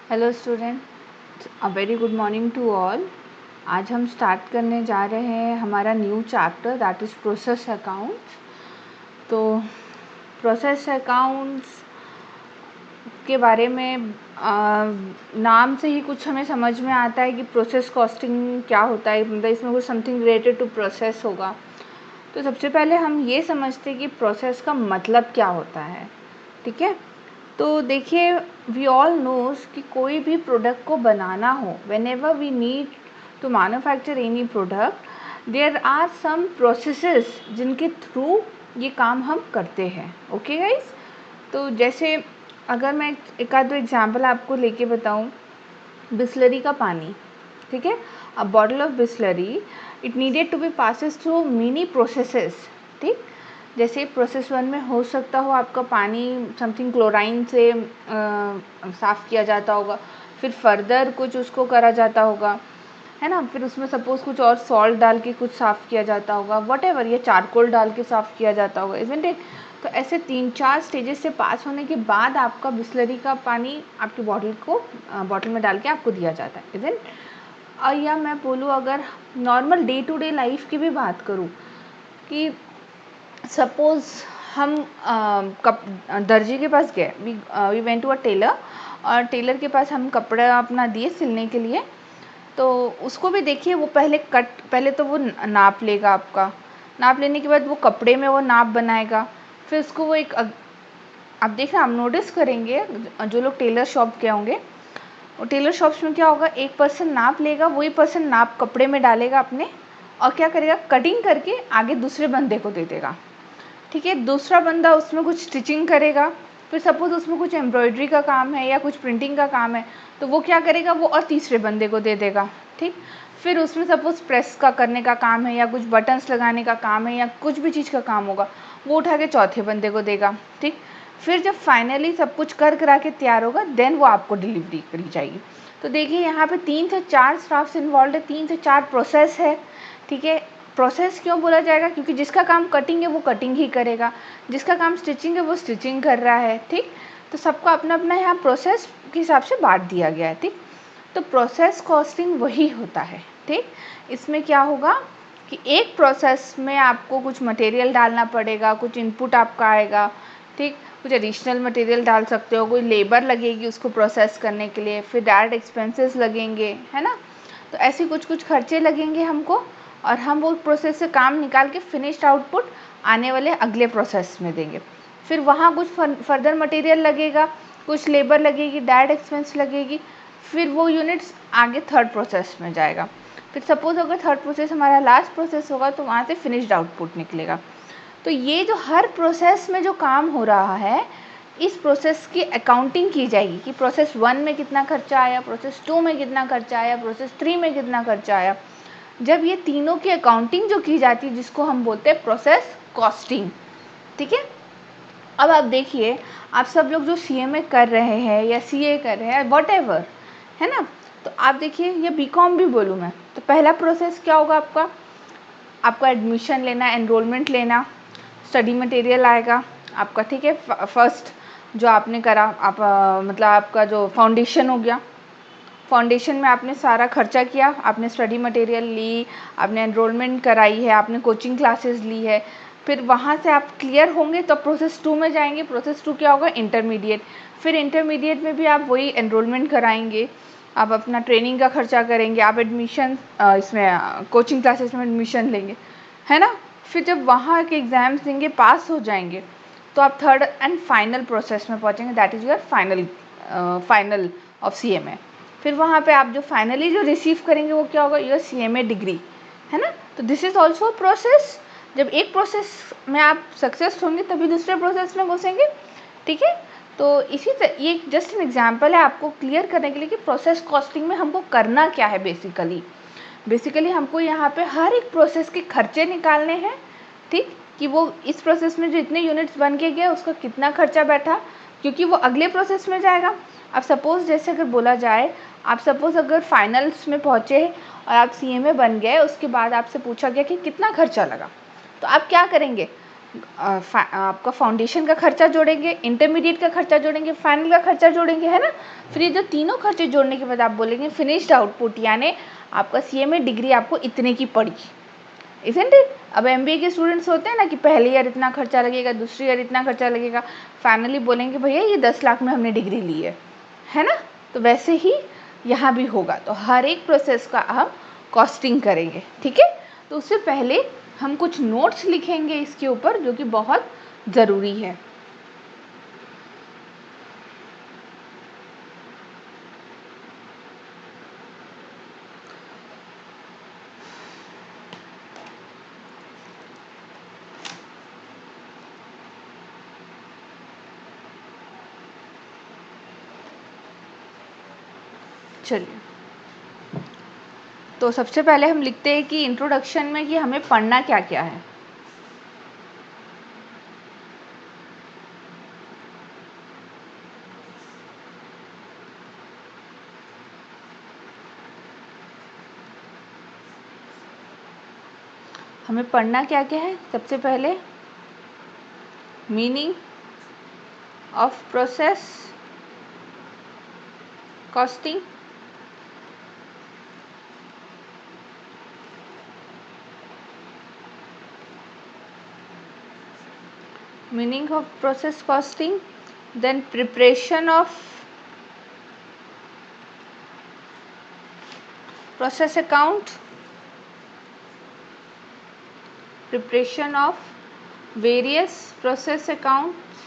Hello student, a very good morning to all. आज हम start करने जा रहे हैं हमारा new chapter that is process accounts. तो प्रोसेस अकाउंट्स के बारे में नाम से ही कुछ हमें समझ में आता है कि प्रोसेस कॉस्टिंग क्या होता है, मतलब इसमें कुछ समथिंग रिलेटेड टू प्रोसेस होगा। तो सबसे पहले हम ये समझते हैं कि प्रोसेस का मतलब क्या होता है। ठीक है, तो देखिए, वी ऑल नोज कि कोई भी प्रोडक्ट को बनाना हो, whenever we need to manufacture any product, there are some processes जिनके थ्रू ये काम हम करते हैं। ओके गाइस, तो जैसे अगर मैं एक आध दो एग्जाम्पल आपको लेके बताऊं, बिस्लरी का पानी, ठीक है, a bottle of Bisleri, it needed to be passes through mini processes. ठीक, जैसे प्रोसेस 1 में हो सकता हो आपका पानी समथिंग क्लोराइन से साफ़ किया जाता होगा, फिर फर्दर कुछ उसको करा जाता होगा, है ना, फिर उसमें सपोज़ कुछ और सॉल्ट डाल के कुछ साफ़ किया जाता होगा, वटेवर, ये चारकोल डाल के साफ़ किया जाता होगा, इज़न्ट इट। तो ऐसे 3-4 स्टेजेस से पास होने के बाद आपका बिस्लरी का पानी आपकी बॉटल में डाल के आपको दिया जाता है, इज़न्ट। या मैं बोलूँ, अगर normal day to day life की भी बात करूँ कि सपोज़ हम दर्जी के पास गए, we went to a tailor, और टेलर के पास हम कपड़ा अपना दिए सिलने के लिए। तो उसको भी देखिए, वो पहले तो वो नाप लेगा आपका, नाप लेने के बाद वो कपड़े में वो नाप बनाएगा, फिर उसको वो आप देखना, आप नोटिस करेंगे जो लोग टेलर शॉप गए होंगे, वो टेलर शॉप्स में क्या होगा, एक पर्सन नाप लेगा, वही पर्सन नाप कपड़े में डालेगा अपने, और क्या करेगा, कटिंग करके आगे दूसरे बंदे को दे देगा। ठीक है, दूसरा बंदा उसमें कुछ स्टिचिंग करेगा, फिर सपोज़ उसमें कुछ एम्ब्रॉयडरी का काम है या कुछ प्रिंटिंग का काम है, तो वो क्या करेगा, वो और तीसरे बंदे को दे देगा। ठीक, फिर उसमें सपोज़ प्रेस का करने का काम है या कुछ बटन्स लगाने का काम है या कुछ भी चीज़ का काम होगा, वो उठा के चौथे बंदे को देगा। ठीक, फिर जब फाइनली सब कुछ कर करा के तैयार होगा, देन वो आपको डिलीवरी करी जाएगी। तो देखिए, यहाँ पे 3 से 4 स्टाफ्स इन्वॉल्व है, 3 से 4 प्रोसेस है। ठीक है, प्रोसेस क्यों बोला जाएगा, क्योंकि जिसका काम कटिंग है वो कटिंग ही करेगा, जिसका काम स्टिचिंग है वो स्टिचिंग कर रहा है। ठीक, तो सबको अपना अपना यहाँ प्रोसेस के हिसाब से बांट दिया गया है। ठीक, तो प्रोसेस कॉस्टिंग वही होता है। ठीक, इसमें क्या होगा कि एक प्रोसेस में आपको कुछ मटेरियल डालना पड़ेगा, कुछ इनपुट आपका आएगा। ठीक, कुछ एडिशनल मटेरियल डाल सकते हो, कोई लेबर लगेगी उसको प्रोसेस करने के लिए, फिर डायरेक्ट एक्सपेंसेस लगेंगे, है ना। तो ऐसे कुछ कुछ खर्चे लगेंगे हमको, और हम वो प्रोसेस से काम निकाल के फिनिश्ड आउटपुट आने वाले अगले प्रोसेस में देंगे। फिर वहाँ कुछ फर्दर मटेरियल लगेगा, कुछ लेबर लगेगी, डायरेक्ट एक्सपेंस लगेगी, फिर वो यूनिट्स आगे थर्ड प्रोसेस में जाएगा। फिर सपोज़ अगर थर्ड प्रोसेस हमारा लास्ट प्रोसेस होगा, तो वहाँ से फिनिश्ड आउटपुट निकलेगा। तो ये जो हर प्रोसेस में जो काम हो रहा है, इस प्रोसेस की अकाउंटिंग की जाएगी कि प्रोसेस 1 में कितना खर्चा आया, प्रोसेस 2 में कितना खर्चा आया, प्रोसेस 3 में कितना खर्चा आया। जब ये तीनों की अकाउंटिंग जो की जाती है, जिसको हम बोलते हैं प्रोसेस कॉस्टिंग। ठीक है, अब आप देखिए, आप सब लोग जो सीएमए कर रहे हैं या सीए कर रहे हैं, व्हाटएवर, है ना, तो आप देखिए, ये बीकॉम भी बोलूँ मैं, तो पहला प्रोसेस क्या होगा आपका एडमिशन लेना, एनरोलमेंट लेना, स्टडी मटेरियल आएगा आपका। ठीक है, फर्स्ट जो आपने करा, आप मतलब आपका जो फाउंडेशन हो गया, फाउंडेशन में आपने सारा खर्चा किया, आपने स्टडी मटेरियल ली, आपने एनरोलमेंट कराई है, आपने कोचिंग क्लासेस ली है, फिर वहाँ से आप क्लियर होंगे तो प्रोसेस 2 में जाएंगे। प्रोसेस 2 क्या होगा, इंटरमीडिएट। फिर इंटरमीडिएट में भी आप वही एनरोलमेंट कराएंगे, आप अपना ट्रेनिंग का खर्चा करेंगे, आप एडमिशन इसमें कोचिंग क्लासेस में एडमिशन लेंगे, है ना। फिर जब वहाँ के एग्ज़ाम्स देंगे, पास हो जाएंगे, तो आप थर्ड एंड फाइनल प्रोसेस में पहुँचेंगे, that is your final of CMA. फिर वहाँ पे आप जो फाइनली जो रिसीव करेंगे वो क्या होगा, योर सीएमए डिग्री, है ना। तो दिस इज़ ऑल्सो प्रोसेस। जब एक प्रोसेस में आप सक्सेस होंगे तभी दूसरे प्रोसेस में घुसेंगे। ठीक है, तो ये जस्ट एन एग्जांपल है आपको क्लियर करने के लिए कि प्रोसेस कॉस्टिंग में हमको करना क्या है। बेसिकली हमको यहाँ पे हर एक प्रोसेस के खर्चे निकालने हैं। ठीक, कि वो इस प्रोसेस में जो इतने यूनिट्स बन के गए उसका कितना खर्चा बैठा, क्योंकि वो अगले प्रोसेस में जाएगा। अब सपोज़ जैसे अगर बोला जाए, आप सपोज़ अगर फाइनल्स में पहुँचे और आप सीएमए बन गए, उसके बाद आपसे पूछा गया कि कितना खर्चा लगा, तो आप क्या करेंगे, आपका फाउंडेशन का खर्चा जोड़ेंगे, इंटरमीडिएट का खर्चा जोड़ेंगे, फाइनल का खर्चा जोड़ेंगे, है ना। फिर ये जो तीनों खर्चे जोड़ने के बाद आप बोलेंगे फिनिश्ड आउटपुट, यानी आपका सीए में डिग्री आपको इतने की पड़ी, इज़न्ट इट। अब एमबीए के स्टूडेंट्स होते हैं ना कि पहले ईयर इतना खर्चा लगेगा, दूसरी ईयर इतना खर्चा लगेगा, फाइनली बोलेंगे भैया ये 10 लाख में हमने डिग्री ली है ना। तो वैसे ही यहाँ भी होगा, तो हर एक प्रोसेस का हम कॉस्टिंग करेंगे, ठीक है। तो उससे पहले हम कुछ नोट्स लिखेंगे इसके ऊपर जो कि बहुत ज़रूरी है। चलिए, तो सबसे पहले हम लिखते हैं कि इंट्रोडक्शन में कि हमें पढ़ना क्या क्या है। हमें पढ़ना क्या क्या है, सबसे पहले meaning of process costing, meaning of process costing, then preparation of process account, preparation of various process accounts।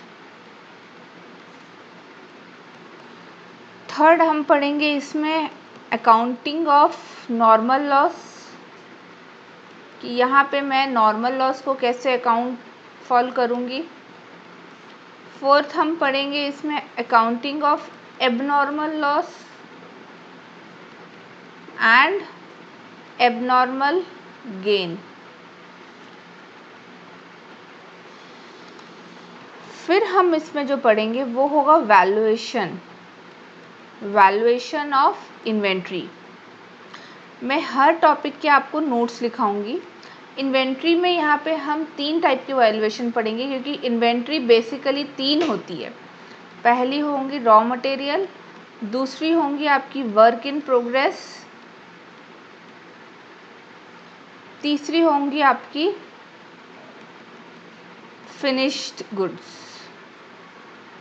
Third हम पढ़ेंगे इसमें अकाउंटिंग ऑफ नॉर्मल लॉस, कि यहाँ पे मैं नॉर्मल लॉस को कैसे अकाउंट फॉल करूँगी। फोर्थ हम पढ़ेंगे इसमें accounting of abnormal loss and abnormal gain. फिर हम इसमें जो पढ़ेंगे वो होगा वैल्यूएशन ऑफ इन्वेंट्री। मैं हर टॉपिक के आपको नोट्स लिखाऊंगी। इन्वेंट्री में यहाँ पे हम 3 टाइप की वैल्यूएशन पढ़ेंगे, क्योंकि इन्वेंट्री बेसिकली 3 होती है। पहली होंगी रॉ मटेरियल, दूसरी होंगी आपकी वर्क इन प्रोग्रेस, तीसरी होंगी आपकी फिनिश्ड गुड्स,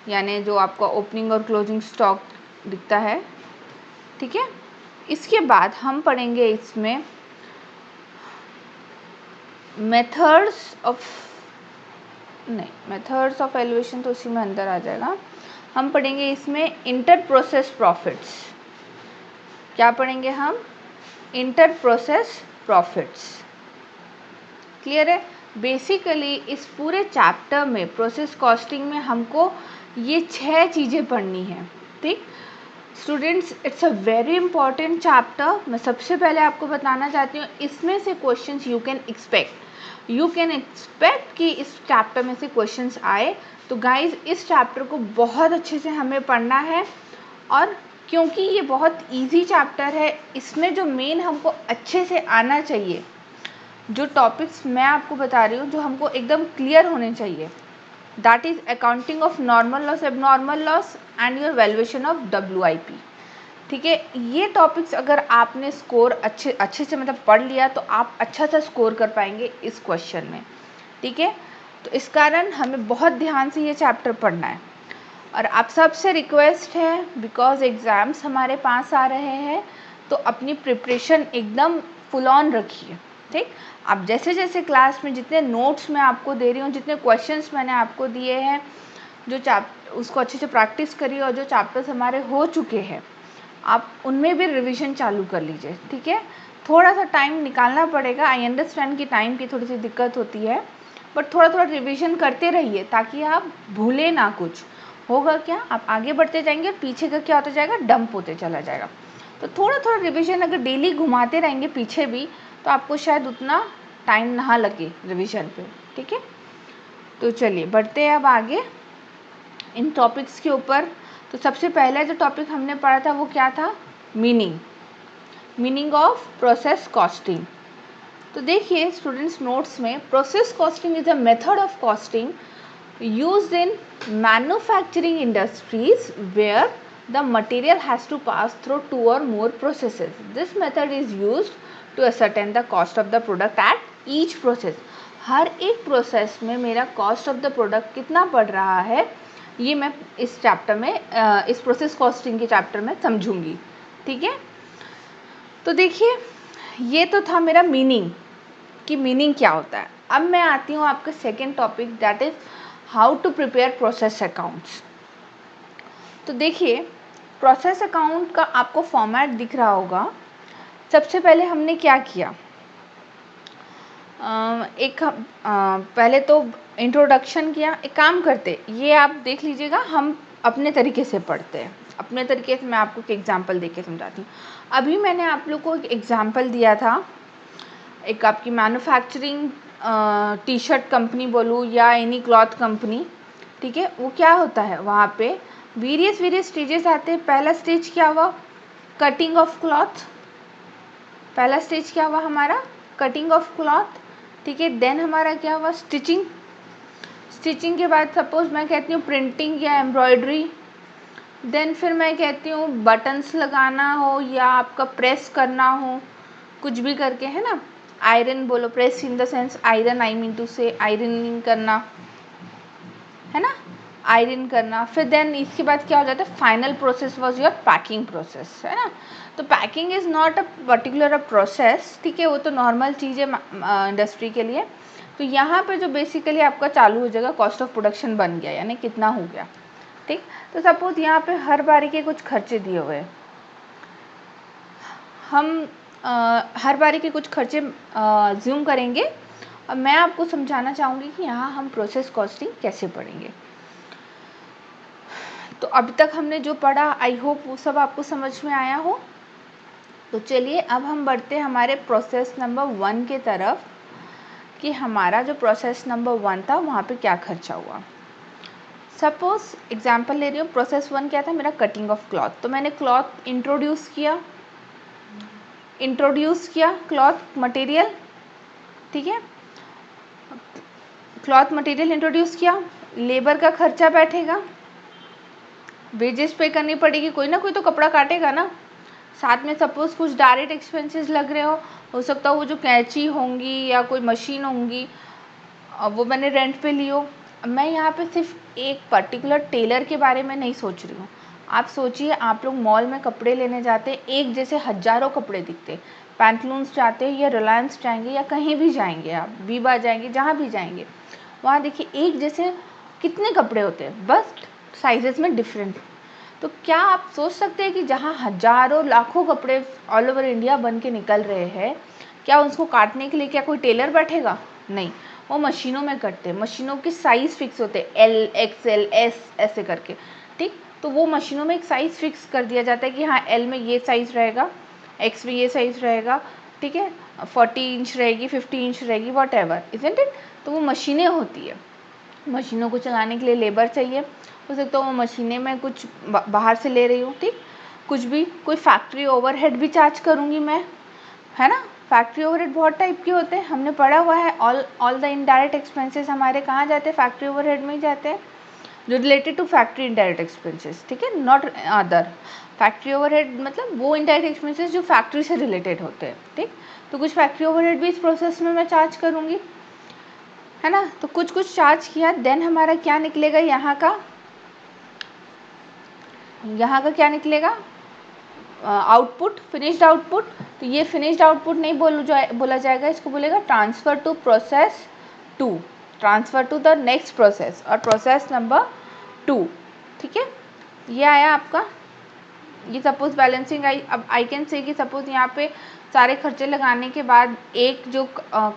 यानी जो आपका ओपनिंग और क्लोजिंग स्टॉक दिखता है, ठीक है। इसके बाद हम पढ़ेंगे इसमें मेथड्स ऑफ वैल्यूएशन, तो उसी में अंदर आ जाएगा। हम पढ़ेंगे इसमें इंटर प्रोसेस प्रॉफिट्स। क्या पढ़ेंगे हम? Inter process profits. क्लियर है? बेसिकली इस पूरे चैप्टर में प्रोसेस कॉस्टिंग में हमको ये 6 चीज़ें पढ़नी है, ठीक students. It's a very important chapter. मैं सबसे पहले आपको बताना चाहती हूँ इसमें से क्वेश्चंस यू कैन एक्सपेक्ट कि इस चैप्टर में से क्वेश्चंस आए। तो गाइज इस चैप्टर को बहुत अच्छे से हमें पढ़ना है, और क्योंकि ये बहुत इजी चैप्टर है, इसमें जो मेन हमको अच्छे से आना चाहिए, जो टॉपिक्स मैं आपको बता रही हूँ जो हमको एकदम क्लियर होने चाहिए, that is accounting of normal loss, abnormal loss and your valuation of WIP। ठीक है, ये टॉपिक्स अगर आपने स्कोर अच्छे से मतलब पढ़ लिया तो आप अच्छा सा स्कोर कर पाएंगे इस क्वेश्चन में, ठीक है। तो इस कारण हमें बहुत ध्यान से ये चैप्टर पढ़ना है, और आप सबसे रिक्वेस्ट है, बिकॉज एग्ज़ाम्स हमारे पास आ रहे हैं, तो अपनी प्रिपरेशन एकदम फुल ऑन रखिए, ठीक। आप जैसे जैसे क्लास में जितने नोट्स मैं आपको दे रही हूँ, जितने क्वेश्चंस मैंने आपको दिए हैं, उसको अच्छे से प्रैक्टिस करिए, और जो चैप्टर्स हमारे हो चुके हैं आप उनमें भी रिवीजन चालू कर लीजिए, ठीक है। थोड़ा सा टाइम निकालना पड़ेगा, आई अंडरस्टैंड कि टाइम की थोड़ी सी दिक्कत होती है, बट थोड़ा थोड़ा रिवीजन करते रहिए ताकि आप भूलें ना कुछ। होगा क्या, आप आगे बढ़ते जाएंगे, पीछे का क्या होता जाएगा, डंप होते चला जाएगा। तो थोड़ा थोड़ा रिवीजन अगर डेली घुमाते रहेंगे पीछे भी, तो आपको शायद उतना टाइम ना लगे रिवीजन पे, ठीक है। तो चलिए बढ़ते हैं अब आगे इन टॉपिक्स के ऊपर। तो सबसे पहला जो टॉपिक हमने पढ़ा था वो क्या था? Meaning of process costing. तो देखिए स्टूडेंट्स, नोट्स में process costing is a method of costing used in manufacturing industries where the material has to pass through 2 or more processes. This method is used to ascertain the cost of the product at each process. हर एक process में मेरा cost of the product कितना पड़ रहा है, ये मैं इस चैप्टर में इस प्रोसेस कॉस्टिंग के चैप्टर में समझूंगी. ठीक है, तो देखिए ये तो था मेरा मीनिंग कि मीनिंग क्या होता है. अब मैं आती हूँ आपके second topic, that is how to prepare process accounts. तो देखिए प्रोसेस अकाउंट का आपको फॉर्मेट दिख रहा होगा. सबसे पहले हमने क्या किया, पहले तो इंट्रोडक्शन किया. एक काम करते, ये आप देख लीजिएगा, हम अपने तरीके से पढ़ते हैं. अपने तरीके से मैं आपको एक एग्जांपल देके समझाती हूँ. अभी मैंने आप लोग को एक एग्जांपल दिया था, एक आपकी मैन्युफैक्चरिंग टी शर्ट कंपनी बोलूँ या एनी क्लॉथ कंपनी. ठीक है, वो क्या होता है, वहाँ पे वेरियस स्टेजेस आते हैं. पहला स्टेज क्या हुआ, कटिंग ऑफ क्लॉथ. पहला स्टेज क्या हुआ हमारा, कटिंग ऑफ क्लॉथ. ठीक है, देन हमारा क्या हुआ, स्टिचिंग. स्टिचिंग के बाद सपोज मैं कहती हूँ प्रिंटिंग या एम्ब्रॉयडरी. देन फिर मैं कहती हूँ बटन्स लगाना हो या आपका प्रेस करना हो, कुछ भी करके, है ना. आयरन बोलो, press in the sense iron, I mean to say ironing करना, है ना, आयरन करना. फिर देन इसके बाद क्या हो जाता है, final process was your packing process, है ना. तो packing is not a particular a process. ठीक है, वो तो नॉर्मल चीज़ है इंडस्ट्री के लिए. तो यहाँ पे जो बेसिकली आपका चालू हो जाएगा, कॉस्ट ऑफ प्रोडक्शन बन गया, यानी कितना हो गया. ठीक, तो सपोज यहाँ पे हर बारी के कुछ खर्चे दिए हुए हैं. हम हर बारी के कुछ खर्चे ज्यूम करेंगे. अब मैं आपको समझाना चाहूँगी कि यहाँ हम प्रोसेस कॉस्टिंग कैसे पढ़ेंगे. तो अभी तक हमने जो पढ़ा, आई होप वो सब आपको समझ में आया हो. तो चलिए अब हम बढ़ते हैं हमारे प्रोसेस नंबर 1 के तरफ, कि हमारा जो प्रोसेस नंबर 1 था वहाँ पे क्या खर्चा हुआ. सपोज एग्जांपल ले रही हूँ, प्रोसेस 1 क्या था मेरा, कटिंग ऑफ क्लॉथ. तो मैंने क्लॉथ इंट्रोड्यूस किया क्लॉथ मटेरियल. ठीक है, क्लॉथ मटेरियल इंट्रोड्यूस किया. लेबर का खर्चा बैठेगा, वेजेस पे करनी पड़ेगी, कोई ना कोई तो कपड़ा काटेगा ना. साथ में सपोज कुछ डायरेक्ट एक्सपेंसेस लग रहे हो सकता है वो जो कैंची होंगी या कोई मशीन होंगी, वो मैंने रेंट पे ली हो. मैं यहाँ पे सिर्फ एक पर्टिकुलर टेलर के बारे में नहीं सोच रही हूँ. आप सोचिए, आप लोग मॉल में कपड़े लेने जाते हैं, एक जैसे हज़ारों कपड़े दिखते. पैंटलून्स जाते हैं या रिलायंस जाएंगे या कहीं भी जाएंगे, आप वीबा जाएंगे, जहाँ भी जाएंगे, वहाँ देखिए एक जैसे कितने कपड़े होते हैं, बस साइजेस में डिफरेंट. तो क्या आप सोच सकते हैं कि जहाँ हज़ारों लाखों कपड़े ऑल ओवर इंडिया बन के निकल रहे हैं, क्या उसको काटने के लिए क्या कोई टेलर बैठेगा? नहीं, वो मशीनों में कटते हैं. मशीनों के साइज़ फिक्स होते हैं, एल, एक्सएल, एस ऐसे करके. ठीक, तो वो मशीनों में एक साइज़ फिक्स कर दिया जाता है कि हाँ एल में ये साइज़ रहेगा, एक्स में ये साइज़ रहेगा. ठीक है, 40 इंच रहेगी, 50 इंच रहेगी, वॉट एवर, इज़न्ट इट. तो वो मशीनें होती है. मशीनों को चलाने के लिए लेबर चाहिए. हो सकता है वो मशीनें मैं कुछ बाहर से ले रही हूँ. ठीक, कुछ भी, कोई फैक्ट्री ओवरहेड भी चार्ज करूँगी मैं, है ना. फैक्ट्री ओवरहेड बहुत टाइप के होते हैं, हमने पढ़ा हुआ है. ऑल द इनडायरेक्ट एक्सपेंसेस हमारे कहाँ जाते हैं, फैक्ट्री ओवरहेड में ही जाते हैं, जो related to factory indirect expenses. ठीक है, नॉट अदर. फैक्ट्री ओवरहेड मतलब वो इनडायरेक्ट एक्सपेंसेस जो फैक्ट्री से रिलेटेड होते हैं. ठीक, तो कुछ फैक्ट्री ओवरहेड भी इस प्रोसेस में मैं चार्ज करूँगी, है ना. तो कुछ चार्ज किया. देन हमारा क्या निकलेगा, यहाँ का क्या निकलेगा, आउटपुट, फिनिश्ड आउटपुट. तो ये फिनिश्ड आउटपुट नहीं बोला जाएगा, इसको बोलेगा transfer to process 2, transfer to the next process, और प्रोसेस नंबर 2. ठीक है, ये आया आपका. ये सपोज बैलेंसिंग आई कैन से कि सपोज यहाँ पे सारे खर्चे लगाने के बाद एक जो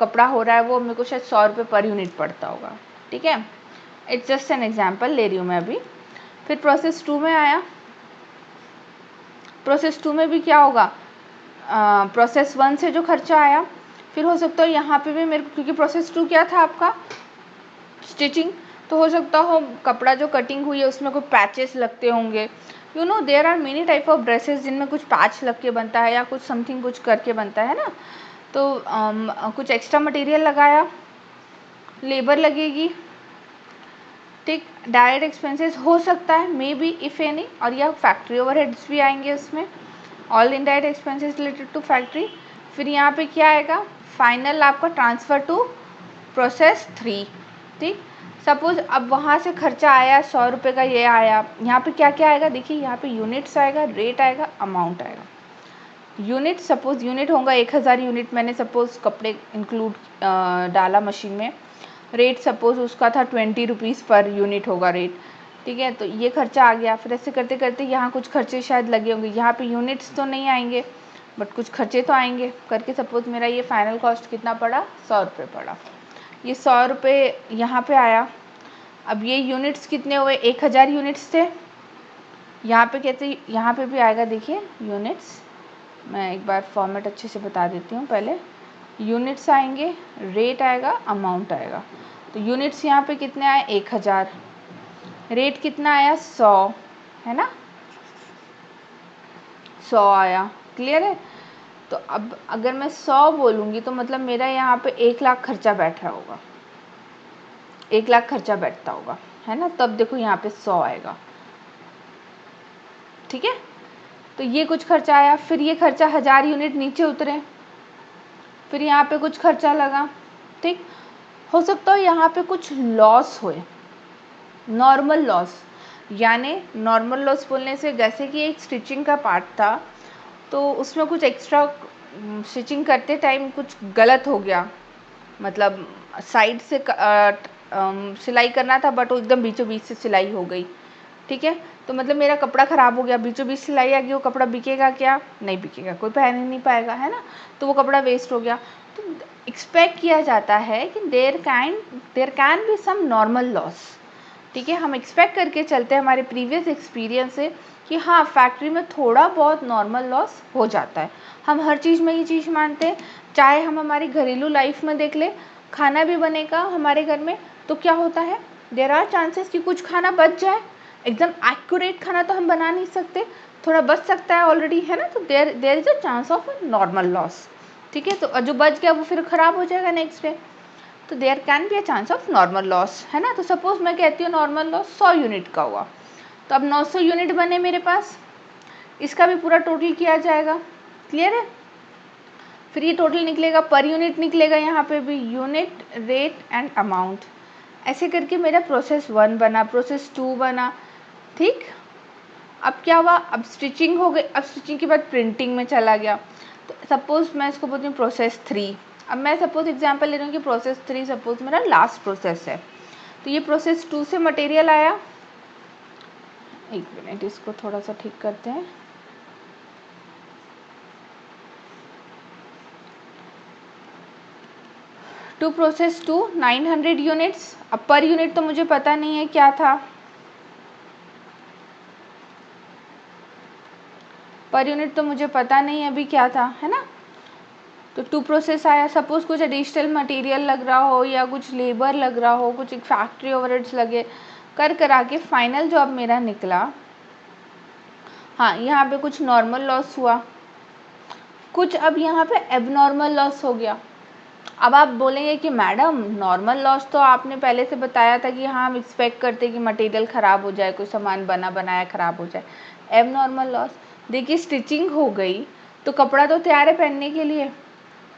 कपड़ा हो रहा है वो मेरे को शायद 100 रुपये पर यूनिट पड़ता होगा. ठीक है, इट्स जस्ट एन एग्जाम्पल ले रही हूँ मैं अभी. फिर प्रोसेस 2 में आया. प्रोसेस 2 में भी क्या होगा, प्रोसेस 1 से जो खर्चा आया, फिर हो सकता है यहाँ पे भी मेरे को, क्योंकि प्रोसेस 2 क्या था आपका, स्टिचिंग. तो हो सकता हो कपड़ा जो कटिंग हुई है उसमें कोई पैचेस लगते होंगे. You know there are many type of dresses जिनमें कुछ पैच लग के बनता है या कुछ समथिंग कुछ करके बनता है ना. तो कुछ एक्स्ट्रा मटेरियल लगाया, लेबर लगेगी. ठीक। डायरेक्ट एक्सपेंसेस हो सकता है मे बी इफ़ एनी, और यह फैक्ट्री ओवरहेड्स भी आएंगे उसमें, all indirect expenses related to factory. फिर यहाँ पे क्या आएगा, फाइनल आपका ट्रांसफ़र टू प्रोसेस 3। ठीक। सपोज अब वहाँ से खर्चा आया 100 रुपये का, ये आया, यहाँ पे क्या क्या आएगा देखिए, यहाँ पे यूनिट्स आएगा, रेट आएगा, अमाउंट आएगा। यूनिट, सपोज यूनिट होगा 1000 यूनिट, मैंने सपोज कपड़े इंक्लूड डाला मशीन में। रेट सपोज उसका था 20 रुपीज़ पर यूनिट होगा रेट। ठीक है, तो ये खर्चा आ गया। फिर ऐसे करते करते यहाँ कुछ खर्चे शायद लगे होंगे, यहाँ पे यूनिट्स तो नहीं आएंगे बट कुछ खर्चे तो आएंगे करके सपोज मेरा ये फाइनल कॉस्ट कितना पड़ा, 100 रुपये पड़ा। ये 100 रुपये यहाँ पे आया। अब ये यूनिट्स कितने हुए, 1000 यूनिट्स थे। यहाँ पे कहते, यहाँ पे भी आएगा देखिए यूनिट्स, मैं एक बार फॉर्मेट अच्छे से बता देती हूँ। पहले यूनिट्स आएंगे, रेट आएगा, अमाउंट आएगा। तो यूनिट्स यहाँ पे कितने आए, 1000। रेट कितना आया, 100, है ना, 100 आया। क्लियर है। तो अब अगर मैं 100 बोलूँगी तो मतलब मेरा यहाँ पे 1 लाख खर्चा बैठ रहा होगा, 1 लाख खर्चा बैठता होगा, है ना। तब देखो यहाँ पे 100 आएगा। ठीक है, तो ये कुछ खर्चा आया। फिर ये खर्चा 1000 यूनिट नीचे उतरे, फिर यहाँ पे कुछ खर्चा लगा। ठीक। हो सकता है यहाँ पे कुछ लॉस होए, नॉर्मल लॉस, यानी नॉर्मल लॉस बोलने से जैसे कि एक स्टिचिंग का पार्ट था तो उसमें कुछ एक्स्ट्रा स्टिचिंग करते टाइम कुछ गलत हो गया, मतलब साइड से सिलाई करना था बट वो एकदम बीचों बीच से सिलाई हो गई। ठीक है, तो मतलब मेरा कपड़ा ख़राब हो गया, बीचों बीच सिलाई आ गई, वो कपड़ा बिकेगा क्या, नहीं बिकेगा, कोई पहन ही नहीं पाएगा, है ना, तो वो कपड़ा वेस्ट हो गया। तो एक्सपेक्ट किया जाता है कि there can be some normal loss. ठीक है, हम एक्सपेक्ट करके चलते हैं हमारे प्रीवियस एक्सपीरियंस से कि हाँ फैक्ट्री में थोड़ा बहुत नॉर्मल लॉस हो जाता है। हम हर चीज़ में ये चीज़ मानते हैं, चाहे हम हमारी घरेलू लाइफ में देख ले, खाना भी बनेगा हमारे घर में तो क्या होता है, देयर आर चांसेस कि कुछ खाना बच जाए। एकदम एक्यूरेट खाना तो हम बना नहीं सकते, थोड़ा बच सकता है ऑलरेडी, है ना, तो there is a chance of normal loss. ठीक है, तो जो बच गया वो फिर ख़राब हो जाएगा नेक्स्ट डे, तो there can be a chance of normal loss, है ना। तो सपोज मैं कहती हूँ नॉर्मल लॉस 100 यूनिट का हुआ, तो अब 900 यूनिट बने मेरे पास, इसका भी पूरा टोटल किया जाएगा। क्लियर है। फिर ये टोटल निकलेगा, पर यूनिट निकलेगा, यहाँ पे भी यूनिट, रेट एंड अमाउंट। ऐसे करके मेरा प्रोसेस 1 बना, प्रोसेस 2 बना। ठीक। अब क्या हुआ, अब स्टिचिंग हो गई, अब स्टिचिंग के बाद प्रिंटिंग में चला गया। तो सपोज मैं इसको बोलती हूँ प्रोसेस 3। अब मैं सपोज एग्जांपल ले रही हूँ कि प्रोसेस 3 सपोज मेरा लास्ट प्रोसेस है। तो ये प्रोसेस 2 से मटेरियल आया, एक मिनट इसको थोड़ा सा ठीक करते हैं। To process 2 900 units. अब पर यूनिट तो मुझे पता नहीं है क्या था, पर यूनिट तो मुझे पता नहीं है अभी क्या था, है ना। तो 2 प्रोसेस आया, सपोज कुछ एडिशनल मटेरियल लग रहा हो या कुछ लेबर लग रहा हो, कुछ एक फैक्ट्री ओवरहेड्स लगे, कर करा के फाइनल जो अब मेरा निकला, हाँ यहाँ पे कुछ नॉर्मल लॉस हुआ, कुछ अब यहाँ पे एबनॉर्मल लॉस हो गया। अब आप बोलेंगे कि मैडम नॉर्मल लॉस तो आपने पहले से बताया था कि हाँ हम एक्सपेक्ट करते हैं कि मटेरियल ख़राब हो जाए, कोई सामान बना बनाया ख़राब हो जाए। एबनॉर्मल लॉस, देखिए स्टिचिंग हो गई तो कपड़ा तो तैयार है पहनने के लिए,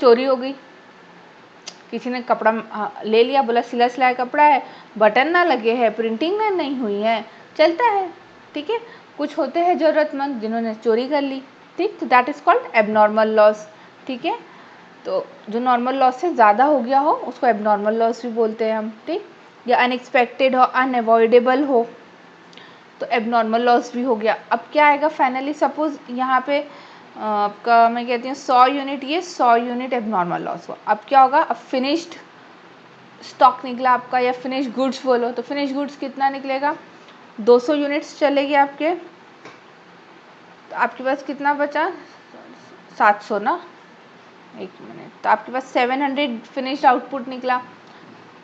चोरी हो गई, किसी ने कपड़ा ले लिया, बोला सिला सिलाया कपड़ा है, बटन ना लगे हैं, प्रिंटिंग ना नहीं हुई है, चलता है। ठीक है, कुछ होते हैं ज़रूरतमंद जिन्होंने चोरी कर ली। ठीक, तो that is called abnormal loss. ठीक है, तो जो नॉर्मल लॉस से ज़्यादा हो गया हो उसको एबनॉर्मल लॉस भी बोलते हैं हम। ठीक, या अनएक्सपेक्टेड हो, अनअवॉइडेबल हो तो एबनॉर्मल लॉस भी हो गया। अब क्या आएगा फाइनली, सपोज यहाँ पे आपका मैं कहती हूँ 100 यूनिट, ये 100 यूनिट एबनॉर्मल लॉस हुआ। अब क्या होगा, अब फिनिश्ड स्टॉक निकला आपका, या फिनिश गुड्स बोलो, तो फिनिश गुड्स कितना निकलेगा, 200 यूनिट्स चलेगी आपके, तो आपके पास कितना बचा, 700 ना, एक मिनट, तो आपके पास 700 फिनिश्ड आउटपुट निकला।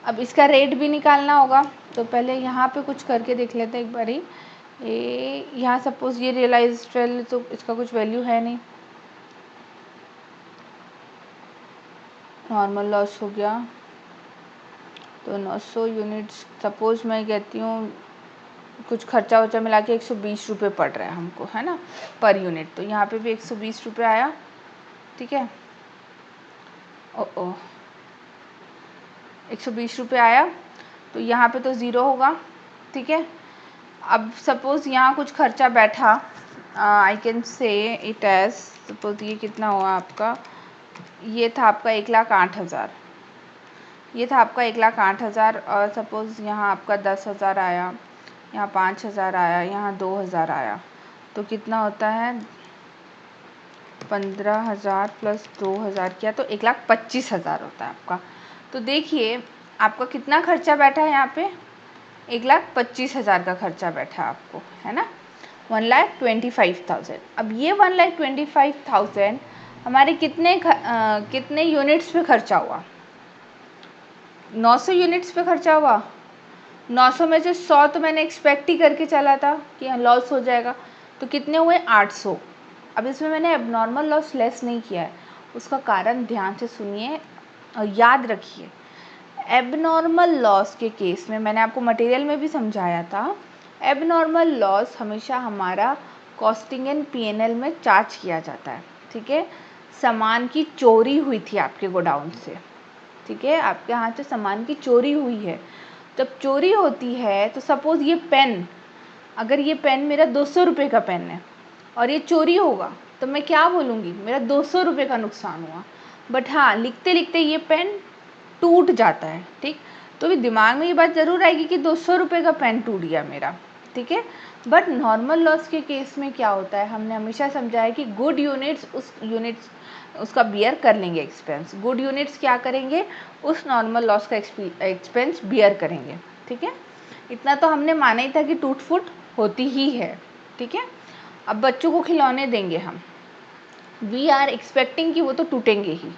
अब इसका रेट भी निकालना होगा, तो पहले यहाँ पे कुछ करके देख लेते हैं एक बारी। ये यहाँ सपोज ये रियलाइज्ड वैल्यू, तो इसका कुछ वैल्यू है नहीं, नॉर्मल लॉस हो गया, तो 900 यूनिट्स, सपोज मैं कहती हूँ कुछ खर्चा वर्चा मिला के 120 रुपये पड़ रहा है हमको, है ना, पर यूनिट। तो यहाँ पे भी 120 रुपये आया, ठीक है। ओ 120 रुपये आया, तो यहाँ पे तो ज़ीरो होगा, ठीक है। अब सपोज़ यहाँ कुछ खर्चा बैठा, I can say it as, suppose ये कितना हुआ आपका, ये था आपका 1,08,000, ये था आपका 1,08,000, और सपोज़ यहाँ आपका 10,000 आया, यहाँ 5,000 आया, यहाँ 2,000 आया, तो कितना होता है 15,000 प्लस 2,000 किया तो 1,25,000 होता है आपका। तो देखिए आपका कितना खर्चा बैठा है यहाँ पे, 1,25,000 का खर्चा बैठा आपको, है ना, 1,25,000। अब ये 1,25,000 हमारे कितने यूनिट्स पे खर्चा हुआ, 900 यूनिट्स पे खर्चा हुआ। 900 में से 100 तो मैंने एक्सपेक्ट ही करके चला था कि लॉस हो जाएगा, तो कितने हुए 800। अब इसमें मैंने एबनॉर्मल लॉस लेस नहीं किया है, उसका कारण ध्यान से सुनिए और याद रखिए। एबनॉर्मल लॉस के केस में मैंने आपको मटेरियल में भी समझाया था, एबनॉर्मल लॉस हमेशा हमारा कॉस्टिंग एंड पीएनएल में चार्ज किया जाता है, ठीक है। सामान की चोरी हुई थी आपके गोडाउन से, ठीक है, आपके यहाँ से सामान की चोरी हुई है। जब चोरी होती है तो सपोज़ ये पेन, अगर ये पेन मेरा 200 रुपये का पेन है और ये चोरी होगा, तो मैं क्या बोलूँगी, मेरा 200 रुपये का नुकसान हुआ। बट हाँ, लिखते लिखते ये पेन टूट जाता है, ठीक, तो भी दिमाग में ये बात ज़रूर आएगी कि 200 रुपये का पेन टूट गया मेरा, ठीक है। बट नॉर्मल लॉस के केस में क्या होता है, हमने हमेशा समझा है कि गुड यूनिट्स उसका बियर कर लेंगे एक्सपेंस, गुड यूनिट्स क्या करेंगे, उस नॉर्मल लॉस का एक्सपेंस बियर करेंगे, ठीक है। इतना तो हमने माना ही था कि टूट फूट होती ही है, ठीक है। अब बच्चों को खिलौने देंगे हम, वी आर एक्सपेक्टिंग कि वो तो टूटेंगे ही,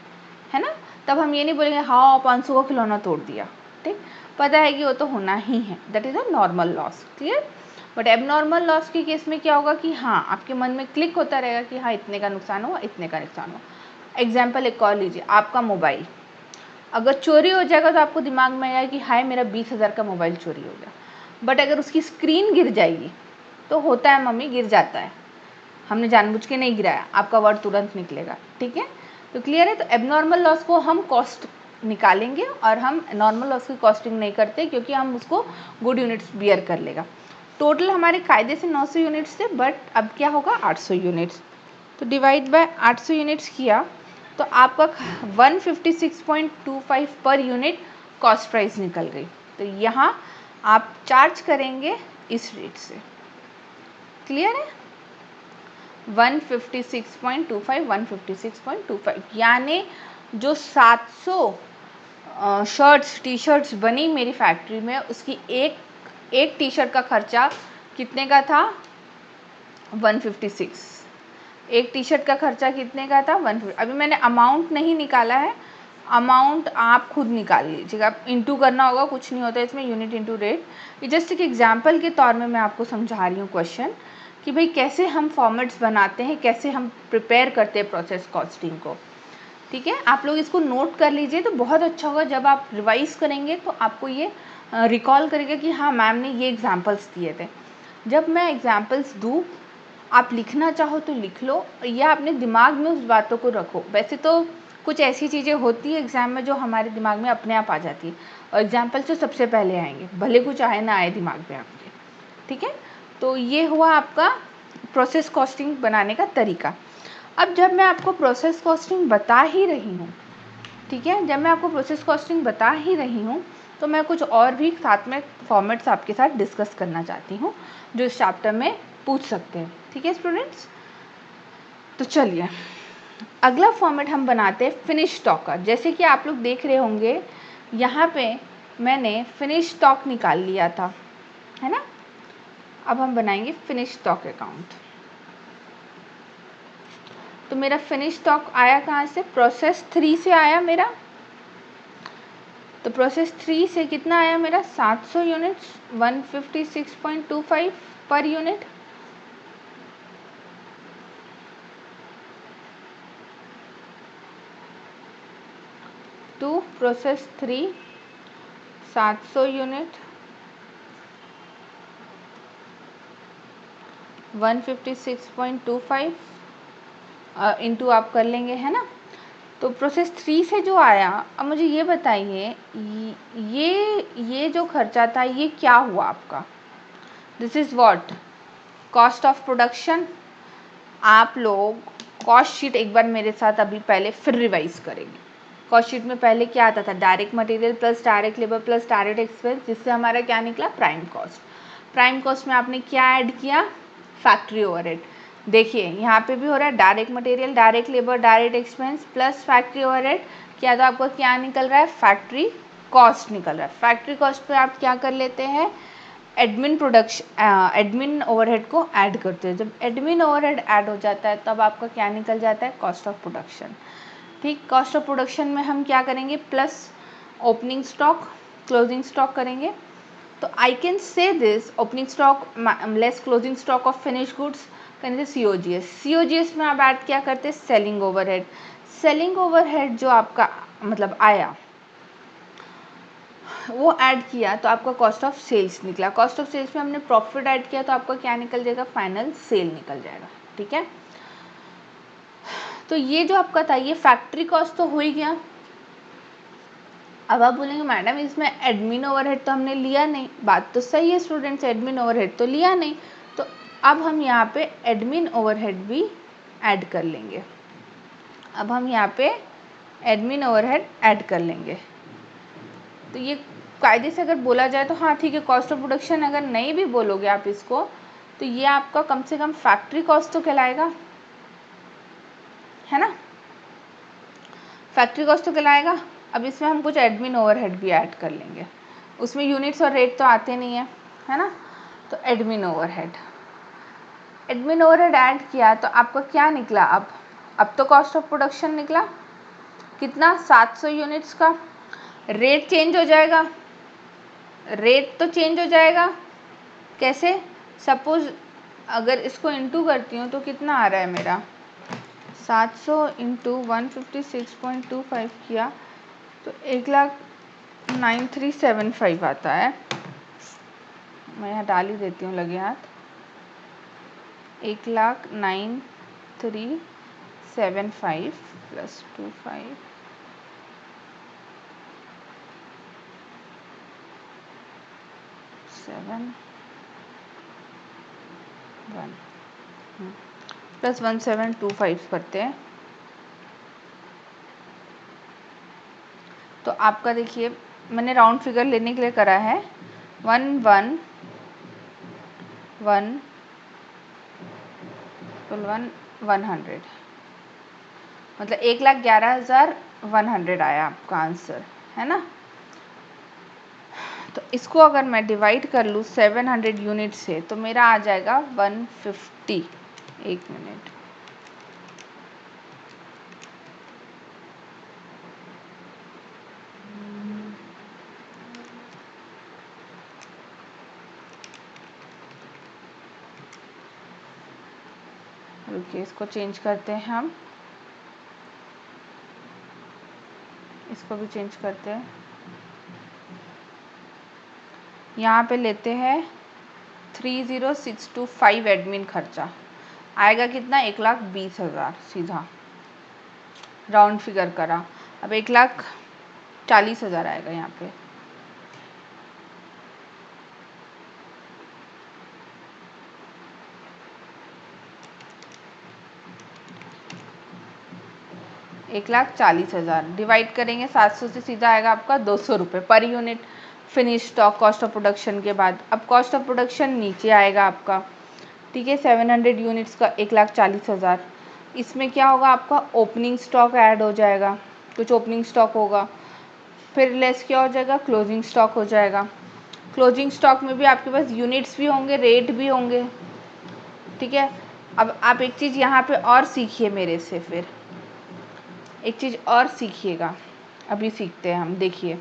है ना, तब हम ये नहीं बोलेंगे हाँ 500 का खिलौना तोड़ दिया, ठीक, पता है कि वो तो होना ही है, that is a normal loss, clear. But abnormal loss के केस में क्या होगा कि हाँ आपके मन में क्लिक होता रहेगा कि हाँ इतने का नुकसान हुआ, इतने का नुकसान हुआ। एग्जाम्पल एक और लीजिए, आपका मोबाइल अगर चोरी हो जाएगा तो आपको दिमाग में आएगा कि हाय मेरा 20,000 का मोबाइल चोरी हो गया। बट अगर उसकी स्क्रीन गिर जाएगी, तो होता है मम्मी गिर जाता है, हमने जानबूझ के नहीं गिराया, आपका वर्ड तुरंत निकलेगा, ठीक है। तो क्लियर है। तो एबनॉर्मल लॉस को हम कॉस्ट निकालेंगे और हम नॉर्मल लॉस की कॉस्टिंग नहीं करते, क्योंकि हम उसको गुड यूनिट्स बियर कर लेगा। टोटल हमारे कायदे से 900 यूनिट्स थे, बट अब क्या होगा 800 यूनिट्स, तो डिवाइड बाय 800 यूनिट्स किया तो आपका 156.25 पर यूनिट कॉस्ट प्राइस निकल गई। तो यहाँ आप चार्ज करेंगे इस रेट से, क्लियर है, 156.25 यानी जो 700 शर्ट्स टी शर्ट्स बनी मेरी फैक्ट्री में, उसकी एक टी शर्ट का खर्चा कितने का था 156, एक टी शर्ट का खर्चा कितने का था 150। अभी मैंने अमाउंट नहीं निकाला है, अमाउंट आप खुद निकाल लीजिएगा, आप इंटू करना होगा, कुछ नहीं होता इसमें, यूनिट इंटू रेट। ये जस्ट एक एग्जाम्पल के तौर में मैं आपको समझा रही हूँ क्वेश्चन कि भाई कैसे हम फॉर्मेट्स बनाते हैं, कैसे हम प्रिपेयर करते हैं प्रोसेस कॉस्टिंग को, ठीक है। आप लोग इसको नोट कर लीजिए तो बहुत अच्छा होगा, जब आप रिवाइज करेंगे तो आपको ये रिकॉल करेगा कि हाँ मैम ने ये एग्जाम्पल्स दिए थे। जब मैं एग्जाम्पल्स दूँ, आप लिखना चाहो तो लिख लो या अपने दिमाग में उस बातों को रखो। वैसे तो कुछ ऐसी चीज़ें होती है एग्ज़ाम में जो हमारे दिमाग में अपने आप आ जाती है, और एग्जाम्पल्स तो सबसे पहले आएंगे, भले कुछ आए ना आए दिमाग में आपके, ठीक है। तो ये हुआ आपका प्रोसेस कॉस्टिंग बनाने का तरीका। अब जब मैं आपको प्रोसेस कॉस्टिंग बता ही रही हूँ, ठीक है, जब मैं आपको प्रोसेस कॉस्टिंग बता ही रही हूँ, तो मैं कुछ और भी साथ में फॉर्मेट्स आपके साथ डिस्कस करना चाहती हूँ जो इस चैप्टर में पूछ सकते हैं, ठीक है स्टूडेंट्स। तो चलिए अगला फॉर्मेट हम बनाते हैं फिनिश स्टॉक का। जैसे कि आप लोग देख रहे होंगे यहाँ पे मैंने फिनिश स्टॉक निकाल लिया था, है ना। अब हम बनाएंगे फिनिश स्टॉक अकाउंट। तो मेरा फिनिश स्टॉक आया कहाँ से, प्रोसेस 3 से आया मेरा। तो प्रोसेस 3 से कितना आया मेरा 700 units, 156.25 per unit. To process 3 700 unit 156.25 into आप कर लेंगे, है ना। तो प्रोसेस 3 से जो आया, अब मुझे ये बताइए ये जो खर्चा था ये क्या हुआ आपका। This is what, cost of production. आप लोग कॉस्ट शीट एक बार मेरे साथ अभी पहले फिर रिवाइज करेंगे। कॉस्ट शीट में पहले क्या आता था, direct material plus direct labour plus direct expense, जिससे हमारा क्या निकला, प्राइम कॉस्ट। प्राइम कॉस्ट में आपने क्या ऐड किया, फैक्ट्री ओवरहेड। देखिए यहाँ पे भी हो रहा है direct material direct labour direct expense plus factory overhead किया, तो आपको क्या निकल रहा है, फैक्ट्री कॉस्ट निकल रहा है। फैक्ट्री कॉस्ट पे आप क्या कर लेते हैं, एडमिन ओवरहेड को ऐड करते हैं। जब एडमिन ओवरहेड ऐड हो जाता है तब आपका क्या निकल जाता है, कॉस्ट ऑफ प्रोडक्शन। ठीक, कॉस्ट ऑफ प्रोडक्शन में हम क्या करेंगे, plus opening stock closing stock करेंगे। तो आई कैन से this opening stock less closing stock of finish goods करेंगे COGS में आप ऐड क्या करते हैं, सेलिंग ओवरहेड। सेलिंग ओवरहेड जो आपका मतलब आया वो ऐड किया तो आपका कॉस्ट ऑफ सेल्स निकला। कॉस्ट ऑफ सेल्स में हमने प्रॉफिट ऐड किया तो आपका क्या निकल जाएगा, फाइनल सेल निकल जाएगा। ठीक है, तो ये जो आपका था ये फैक्ट्री कॉस्ट तो हो ही गया। अब आप बोलेंगे मैडम इसमें एडमिन ओवरहेड तो हमने लिया नहीं। बात तो सही है स्टूडेंट्स, एडमिन ओवरहेड तो लिया नहीं, तो अब हम यहाँ पे एडमिन ओवरहेड भी ऐड कर लेंगे। अब हम यहाँ पे एडमिन ओवरहेड ऐड कर लेंगे। तो ये कायदे से अगर बोला जाए तो हाँ ठीक है, कॉस्ट ऑफ प्रोडक्शन अगर नहीं भी बोलोगे आप इसको तो ये आपका कम से कम फैक्ट्री कॉस्ट तो कहलाएगा, है ना, फैक्ट्री कॉस्ट तो कहलाएगा। अब इसमें हम कुछ एडमिन ओवरहेड भी ऐड कर लेंगे, उसमें यूनिट्स और रेट तो आते नहीं है ना। तो एडमिन ओवरहेड ऐड किया तो आपका क्या निकला, अब तो कॉस्ट ऑफ प्रोडक्शन निकला कितना, 700 यूनिट्स का। रेट चेंज हो जाएगा, रेट तो चेंज हो जाएगा कैसे, सपोज अगर इसको इंटू करती हूँ तो कितना आ रहा है मेरा, 700 इंटू 156.25 किया तो 1,93,750 आता है। मैं यहाँ डाल ही देती हूँ लगे हाथ, 1,09,375 प्लस 25 7 1 प्लस 1725 करते हैं। तो आपका देखिए मैंने राउंड फिगर लेने के लिए करा है 1,1,1 100 मतलब 1,11,100 आया आपका आंसर, है ना। तो इसको अगर मैं डिवाइड कर लूँ 700 यूनिट से तो मेरा आ जाएगा 150। एक मिनट, रुकिए इसको चेंज करते हैं हम, इसको भी चेंज करते हैं। यहाँ पे लेते हैं 30,625 एडमिन खर्चा आएगा कितना, 1,20,000 सीधा राउंड फिगर करा। अब 1,40,000 आएगा यहाँ पे। $1,40,000 डिवाइड करेंगे 700 से सीधा आएगा आपका 200 रुपये per unit finish stock cost of production के बाद। अब कॉस्ट ऑफ प्रोडक्शन नीचे आएगा आपका, ठीक है, 700 यूनिट्स का 1,40,000। इसमें क्या होगा, आपका ओपनिंग स्टॉक ऐड हो जाएगा, कुछ ओपनिंग स्टॉक होगा, फिर लेस क्या हो जाएगा, क्लोजिंग स्टॉक हो जाएगा। क्लोजिंग स्टॉक में भी आपके पास यूनिट्स भी होंगे, रेट भी होंगे, ठीक है। अब आप एक चीज़ यहाँ पे और सीखिए मेरे से, फिर एक चीज़ और सीखिएगा, अभी सीखते हैं हम। देखिए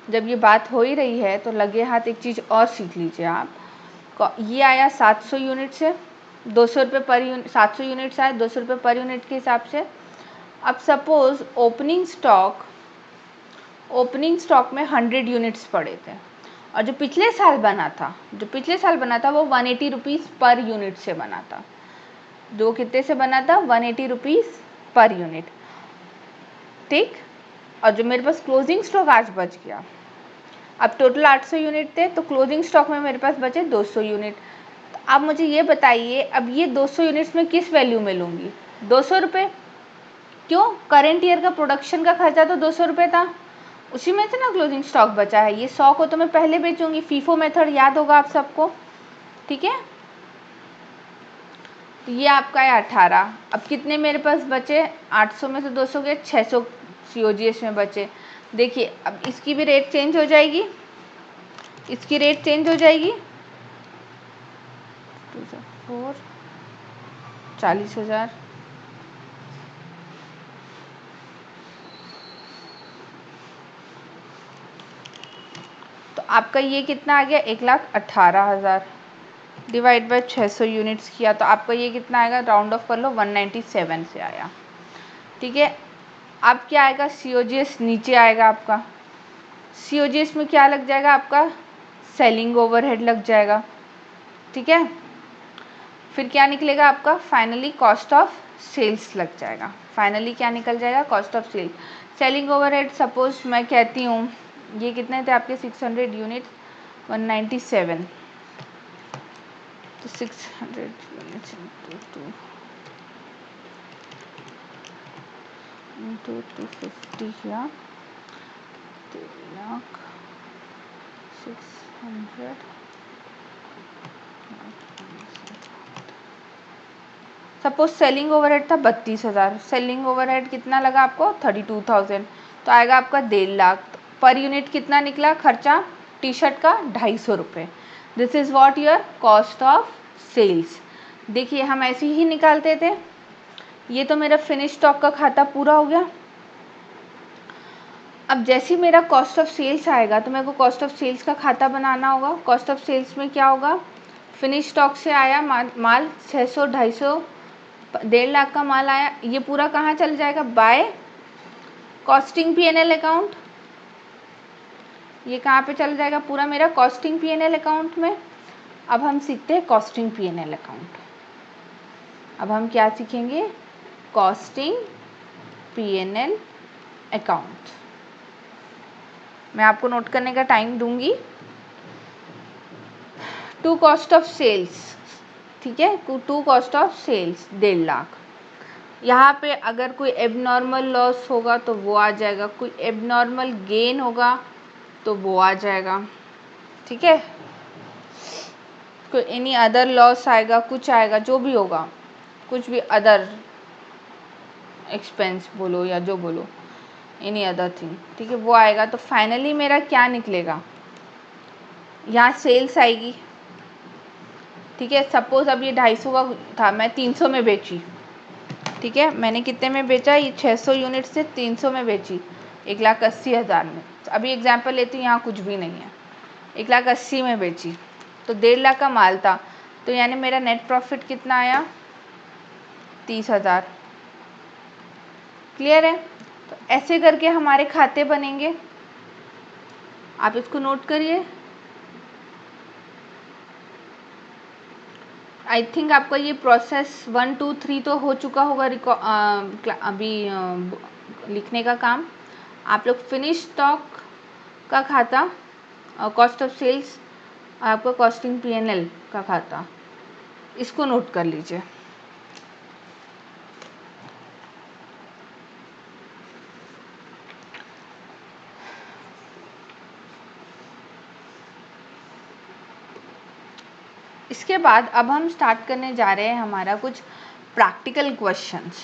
जब ये बात हो ही रही है तो लगे हाथ एक चीज़ और सीख लीजिए आप। ये आया 700 यूनिट से 200 रुपये पर यूनिट, 700 यूनिट्स आए 200 रुपये पर यूनिट के हिसाब से। अब सपोज़ ओपनिंग स्टॉक में 100 यूनिट्स पड़े थे, और जो पिछले साल बना था वो 180 रुपीज़ पर यूनिट से बना था। जो कितने से बना था? 180 रुपीज़ पर यूनिट, ठीक। और जो मेरे पास क्लोजिंग स्टॉक आज बच गया, अब टोटल 800 यूनिट थे, तो क्लोजिंग स्टॉक में मेरे पास बचे 200 यूनिट। तो आप मुझे ये बताइए, अब ये 200 यूनिट्स में किस वैल्यू में लूँगी? 200 रुपये। क्यों? करेंट ईयर का प्रोडक्शन का खर्चा तो 200 रुपये था, उसी में से ना क्लोजिंग स्टॉक बचा है। ये 100 को तो मैं पहले बेचूंगी, फीफो मेथड याद होगा आप सबको, ठीक है। तो ये आपका है 18। अब कितने मेरे पास बचे? 800 में से 200 गए, 600 COGS में बचे। देखिए अब इसकी भी रेट चेंज हो जाएगी, इसकी रेट चेंज हो जाएगी, 4 40,000, तो आपका ये कितना आ गया? 1,18,000 डिवाइड बाय 600 यूनिट्स किया, तो आपका ये कितना आएगा? राउंड ऑफ कर लो, 197 से आया, ठीक है। अब क्या आएगा? COGS नीचे आएगा आपका। COGS में क्या लग जाएगा आपका? सेलिंग ओवरहेड लग जाएगा, ठीक है। फिर क्या निकलेगा आपका? फाइनली कॉस्ट ऑफ सेल्स लग जाएगा। फाइनली क्या निकल जाएगा? Cost of sales. Selling overhead suppose मैं कहती हूँ, ये कितने थे आपके? 600 यूनिट, 197, तो 600 यूनिट्स इंटू 250 किया, 3,00,600। सपोज सेलिंग ओवरहेड था 32,000, सेलिंग ओवरहेड कितना लगा आपको? 32,000, तो आएगा आपका 1.5 लाख। पर यूनिट कितना निकला खर्चा टी शर्ट का? 250 रुपये। This is what your cost of sales. देखिए हम ऐसे ही निकालते थे। ये तो मेरा फिनिश स्टॉक का खाता पूरा हो गया। अब जैसे ही मेरा कॉस्ट ऑफ सेल्स आएगा तो मेरे को कॉस्ट ऑफ सेल्स का खाता बनाना होगा। कॉस्ट ऑफ सेल्स में क्या होगा? फिनिश स्टॉक से आया माल 600, 250, 1.5 लाख का माल आया, ये पूरा कहाँ चल जाएगा? By costing P&L account. ये कहाँ पे चल जाएगा? पूरा मेरा कॉस्टिंग P&L अकाउंट में। अब हम सीखते हैं कॉस्टिंग P&L अकाउंट। अब हम क्या सीखेंगे? Costing P&L account. मैं आपको नोट करने का टाइम दूंगी। टू कॉस्ट ऑफ सेल्स, ठीक है, to cost of sales 1.5 lakh. यहाँ पे अगर कोई एबनॉर्मल लॉस होगा तो वो आ जाएगा, कोई एबनॉर्मल गेन होगा तो वो आ जाएगा, ठीक है। कोई एनी अदर लॉस आएगा, कुछ आएगा, जो भी होगा, कुछ भी अदर एक्सपेंस बोलो या जो बोलो, एनी अदर थिंग, ठीक है, वो आएगा। तो फाइनली मेरा क्या निकलेगा? यहाँ सेल्स आएगी, ठीक है। सपोज अब ये 250 का था, मैं 300 में बेची, ठीक है। मैंने कितने में बेचा? ये 600 यूनिट से 300 में बेची, 1,80,000 में। अभी एग्जांपल लेती हूँ, यहाँ कुछ भी नहीं है, 1,80,000 में बेची, तो 1.5 लाख का माल था, तो यानी मेरा नेट प्रॉफिट कितना आया? 30,000। क्लियर है? तो ऐसे करके हमारे खाते बनेंगे, आप इसको नोट करिए। आई थिंक आपका ये प्रोसेस 1 2 3 तो हो चुका होगा अभी लिखने का काम। आप लोग फिनिश स्टॉक का खाता, कॉस्ट ऑफ सेल्स, आपका कॉस्टिंग P&L का खाता, इसको नोट कर लीजिए। इसके बाद अब हम स्टार्ट करने जा रहे हैं हमारा कुछ प्रैक्टिकल क्वेश्चंस,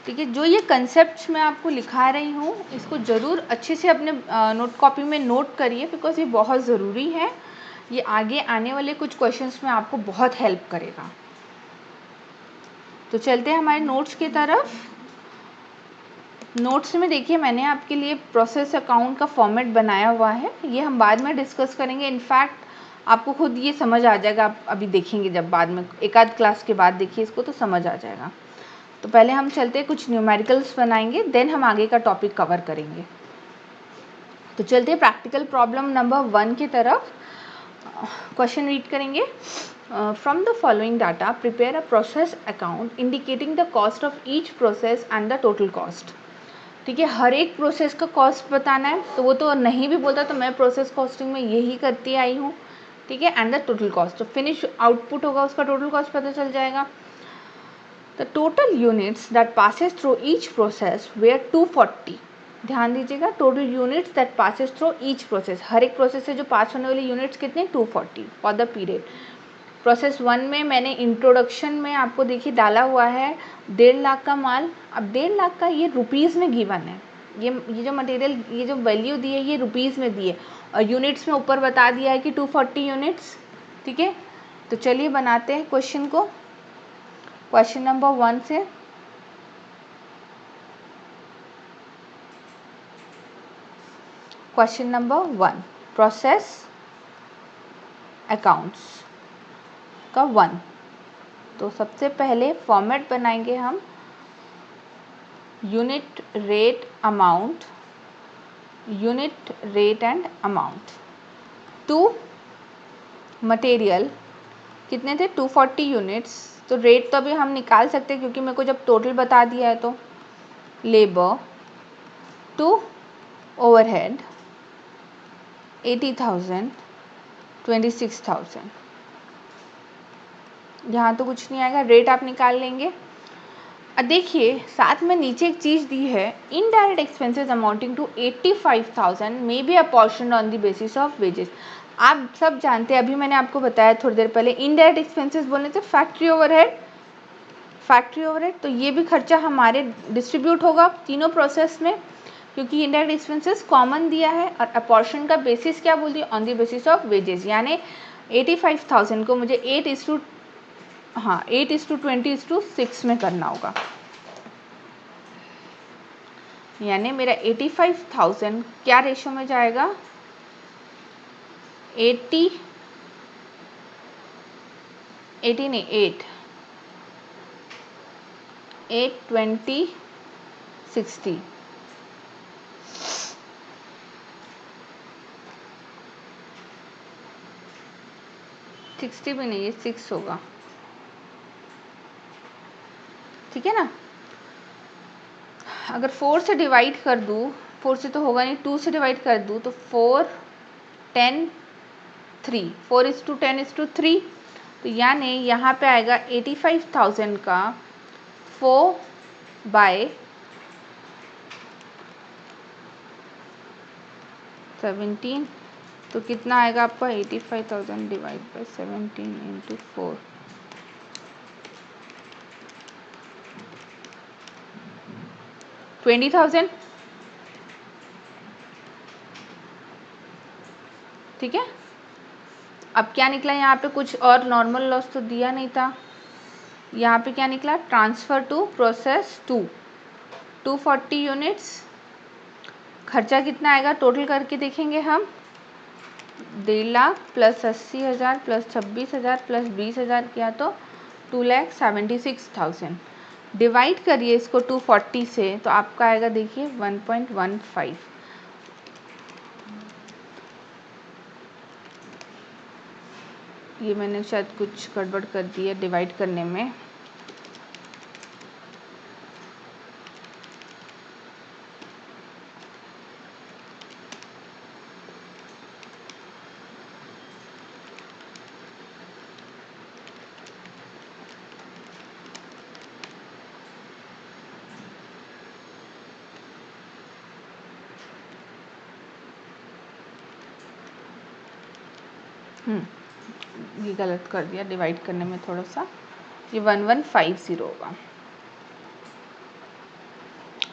ठीक है। जो ये कंसेप्ट्स मैं आपको लिखा रही हूँ, इसको ज़रूर अच्छे से अपने नोट कॉपी में नोट करिए, बिकॉज ये बहुत ज़रूरी है। ये आगे आने वाले कुछ क्वेश्चंस में आपको बहुत हेल्प करेगा। तो चलते हैं हमारे नोट्स की तरफ। नोट्स में देखिए मैंने आपके लिए प्रोसेस अकाउंट का फॉर्मेट बनाया हुआ है, ये हम बाद में डिस्कस करेंगे। इनफैक्ट आपको खुद ये समझ आ जाएगा, आप अभी देखेंगे जब बाद में एक आध क्लास के बाद देखिए इसको तो समझ आ जाएगा। तो पहले हम चलते हैं कुछ न्यूमेरिकल्स बनाएंगे, देन हम आगे का टॉपिक कवर करेंगे। तो चलते हैं प्रैक्टिकल प्रॉब्लम नंबर 1 की तरफ। क्वेश्चन रीड करेंगे। From the following data prepare a process account indicating the cost of each process and the total cost. ठीक है, हर एक प्रोसेस का कॉस्ट बताना है, तो वो तो नहीं भी बोलता तो मैं प्रोसेस कॉस्टिंग में यही करती आई हूँ। ठीक है, एंड द टोटल कॉस्ट, तो फिनिश आउटपुट होगा उसका टोटल कॉस्ट पता चल जाएगा। The total units that passes through each process were 240। ध्यान दीजिएगा, total units that passes through each process, हर एक प्रोसेस से जो पास होने वाली यूनिट्स कितने, 240 फॉर द पीरियड। प्रोसेस 1 में मैंने इंट्रोडक्शन में आपको देखिए डाला हुआ है 1.5 लाख का माल। अब 1.5 लाख का ये रुपीज़ में गिवन है, ये जो मटेरियल, ये जो वैल्यू दी है ये रुपीज़ में दी है, और यूनिट्स में ऊपर बता दिया है कि 240 यूनिट्स। ठीक है, तो चलिए बनाते हैं क्वेश्चन को, क्वेश्चन नंबर 1 से। क्वेश्चन नंबर 1, प्रोसेस अकाउंट्स का 1। तो सबसे पहले फॉर्मेट बनाएंगे हम unit rate amount, unit rate and amount. To material कितने थे, 240 यूनिट्स। तो रेट तो अभी हम निकाल सकते हैं क्योंकि मेरे को जब टोटल बता दिया है तो। Labour, to overhead 80,000, 26,000। यहाँ तो कुछ नहीं आएगा, रेट आप निकाल लेंगे। अब देखिए साथ में नीचे एक चीज़ दी है, indirect expenses amounting to 85,000 may be apportioned on the basis of wages. आप सब जानते हैं, अभी मैंने आपको बताया थोड़ी देर पहले, इनडायरेक्ट एक्सपेंसेस बोलने से फैक्ट्री ओवरहेड, फैक्ट्री ओवरहेड, तो ये भी खर्चा हमारे डिस्ट्रीब्यूट होगा तीनों प्रोसेस में, क्योंकि इनडायरेक्ट एक्सपेंसेस कॉमन दिया है। और अपॉर्शन का बेसिस क्या बोल दिया, on the basis of wages, यानी 85,000 को मुझे 8:20:6 में करना होगा। यानी मेरा 85,000 क्या रेशो में जाएगा, 80 नहीं 8 20 60, 60 भी नहीं, ये 6 होगा। ठीक है ना, अगर 4 से डिवाइड कर दूँ, 4 से तो होगा नहीं, 2 से डिवाइड कर दूँ तो 4 10 3, 4:10:3, तो यानी यहाँ पे आएगा 85,000 का 4/17, तो कितना आएगा आपका, 85,000 डिवाइड बाय 17 इंटू 4, 20,000। ठीक है, अब क्या निकला यहाँ पे, कुछ और नॉर्मल लॉस तो दिया नहीं था। यहाँ पे क्या निकला, ट्रांसफ़र टू प्रोसेस 2 240 यूनिट्स। खर्चा कितना आएगा टोटल करके देखेंगे हम, 1.5 लाख प्लस 80,000 प्लस 26,000 प्लस 20,000 किया तो 2,76,000। डिवाइड करिए इसको 240 से तो आपका आएगा देखिए 1.15। ये मैंने शायद कुछ गड़बड़ कर दी है डिवाइड करने में। ये गलत कर दिया डिवाइड करने में थोड़ा सा, ये 1150 होगा,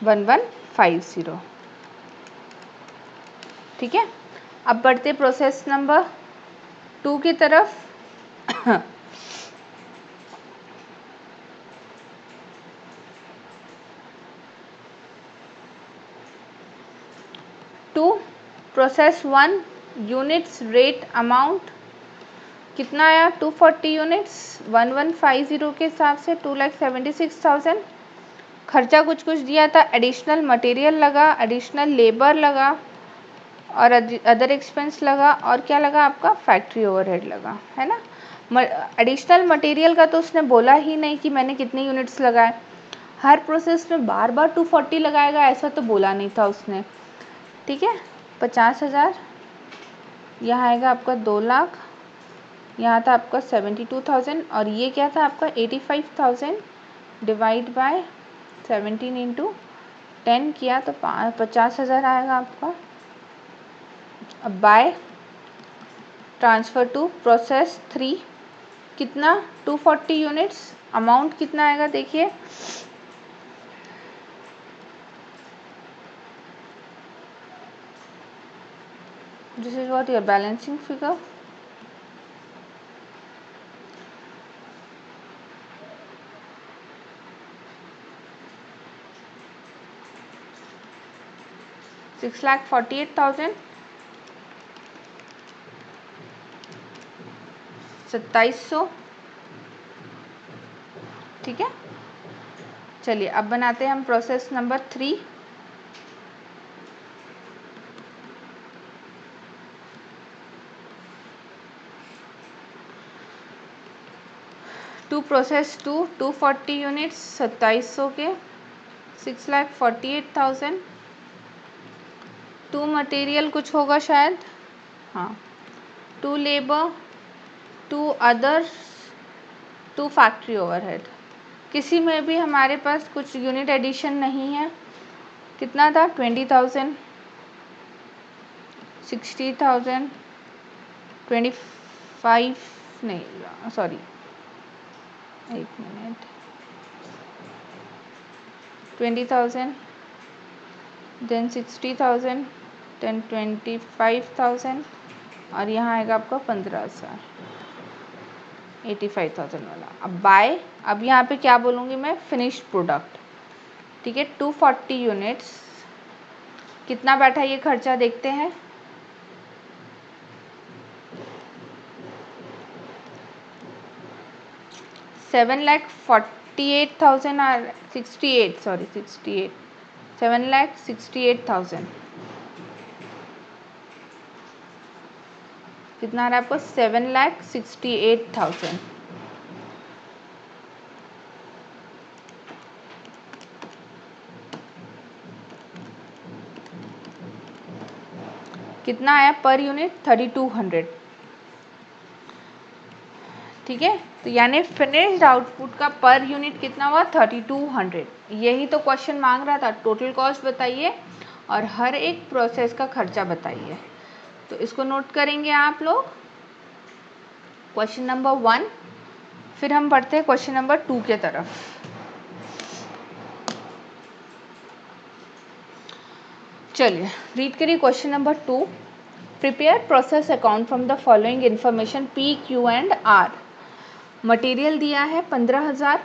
1150। ठीक है, अब बढ़ते प्रोसेस नंबर 2 की तरफ। प्रोसेस 1 यूनिट्स रेट अमाउंट कितना आया, 240 यूनिट्स, 1150 के हिसाब से 2,76,000। खर्चा कुछ दिया था, एडिशनल मटेरियल लगा, एडिशनल लेबर लगा, और अदर एक्सपेंस लगा, और क्या लगा आपका, फैक्ट्री ओवरहेड लगा, है ना। एडिशनल मटेरियल का तो उसने बोला ही नहीं कि मैंने कितने यूनिट्स लगाए। हर प्रोसेस में बार बार 240 लगाएगा ऐसा तो बोला नहीं था उसने, ठीक है। 50,000, यहाँ आएगा आपका 2 लाख, यहाँ था आपका 72,000, और ये क्या था आपका 85,000 डिवाइड बाय 17 इंटू 10 किया तो 50,000 आएगा आपका। अब बाय ट्रांसफ़र टू प्रोसेस 3 कितना 240 यूनिट्स, अमाउंट कितना आएगा देखिए, this is what your balancing figure. $6,48,000, 2700, ठीक है। चलिए अब बनाते हैं हम process number 3। To process 240 units 2700 के, 6,48,000। टू मटेरियल कुछ होगा शायद, हाँ, to labour, to others, to factory overhead. किसी में भी हमारे पास कुछ यूनिट एडिशन नहीं है। कितना था 20,000, 60,000, 25 नहीं सॉरी एक मिनट, 20,000, देन 60,000, देन 25,000, और यहाँ आएगा आपका 15,000, 85,000 वाला। अब बाय, अब यहाँ पे क्या बोलूँगी मैं, फिनिश्ड प्रोडक्ट, ठीक है। 240 यूनिट्स कितना बैठा ये खर्चा देखते हैं, 7,48,000 68 सॉरी 68 7,68,000 कितना आ रहा है आपको 7,68,000। कितना आया पर यूनिट 3,200, ठीक है। तो यानी फिनिश्ड आउटपुट का पर यूनिट कितना हुआ 3,200। यही तो क्वेश्चन मांग रहा था, टोटल कॉस्ट बताइए और हर एक प्रोसेस का खर्चा बताइए। तो इसको नोट करेंगे आप लोग, क्वेश्चन नंबर 1। फिर हम बढ़ते हैं क्वेश्चन नंबर 2 के तरफ। चलिए रीड करिए question number 2। Prepare process account from the following information P, Q and R। Material दिया है 15,000,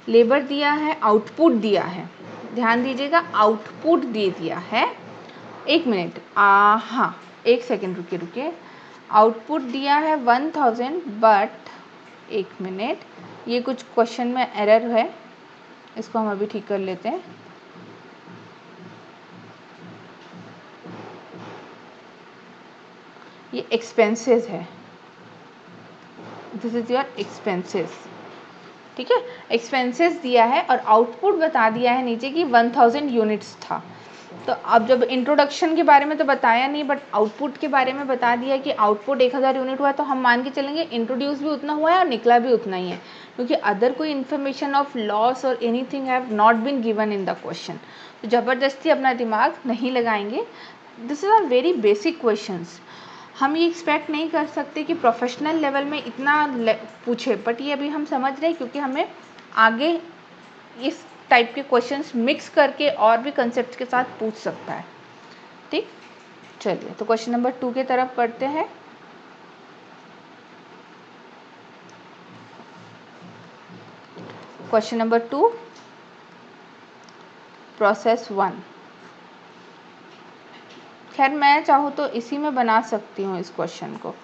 लेबर दिया है, आउटपुट दिया है, ध्यान दीजिएगा आउटपुट दे दिया है। एक मिनट, हाँ एक सेकेंड रुकिए, आउटपुट दिया है 1,000, बट एक मिनट, ये कुछ क्वेश्चन में एरर है, इसको हम अभी ठीक कर लेते हैं। ये एक्सपेंसेस है, दिस इज योर एक्सपेंसेस, ठीक है। एक्सपेंसेस दिया है और आउटपुट बता दिया है नीचे कि 1,000 यूनिट्स था। तो अब जब इंट्रोडक्शन के बारे में तो बताया नहीं, बट आउटपुट के बारे में बता दिया कि आउटपुट 1,000 यूनिट हुआ है, तो हम मान के चलेंगे इंट्रोड्यूस भी उतना हुआ है और निकला भी उतना ही है, क्योंकि अदर कोई इन्फॉर्मेशन ऑफ लॉस और anything have not been given in the question. तो ज़बरदस्ती अपना दिमाग नहीं लगाएंगे। This is a very basic questions. हम ये एक्सपेक्ट नहीं कर सकते कि प्रोफेशनल लेवल में इतना पूछे, बट ये अभी हम समझ रहे हैं क्योंकि हमें आगे इस टाइप के क्वेश्चंस मिक्स करके और भी कंसेप्ट के साथ पूछ सकता है, ठीक। चलिए तो क्वेश्चन नंबर 2 की तरफ पढ़ते हैं। Question number 2, process 1। खैर मैं चाहूँ तो इसी में बना सकती हूँ, इस क्वेश्चन को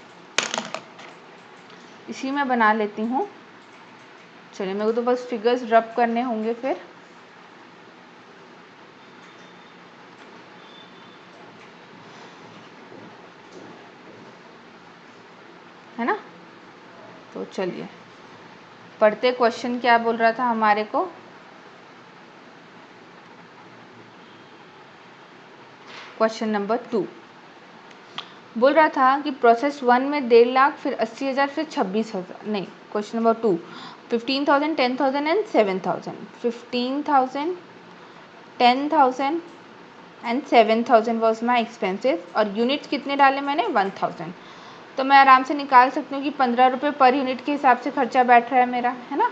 इसी में बना लेती हूँ। चलिए मेरे को तो बस फिगर्स रब करने होंगे फिर। चलिए पढ़ते क्वेश्चन क्या बोल रहा था हमारे को। क्वेश्चन नंबर 2 बोल रहा था कि प्रोसेस 1 में 1.5 लाख, फिर 80,000, फिर 26,000, नहीं, question number 2 15,000, 10,000 and 7,000। 15,000, 10,000 and 7,000 was my expenses और यूनिट्स कितने डाले मैंने 1,000। तो मैं आराम से निकाल सकती हूँ कि 15 रुपये पर यूनिट के हिसाब से खर्चा बैठ रहा है मेरा, है ना।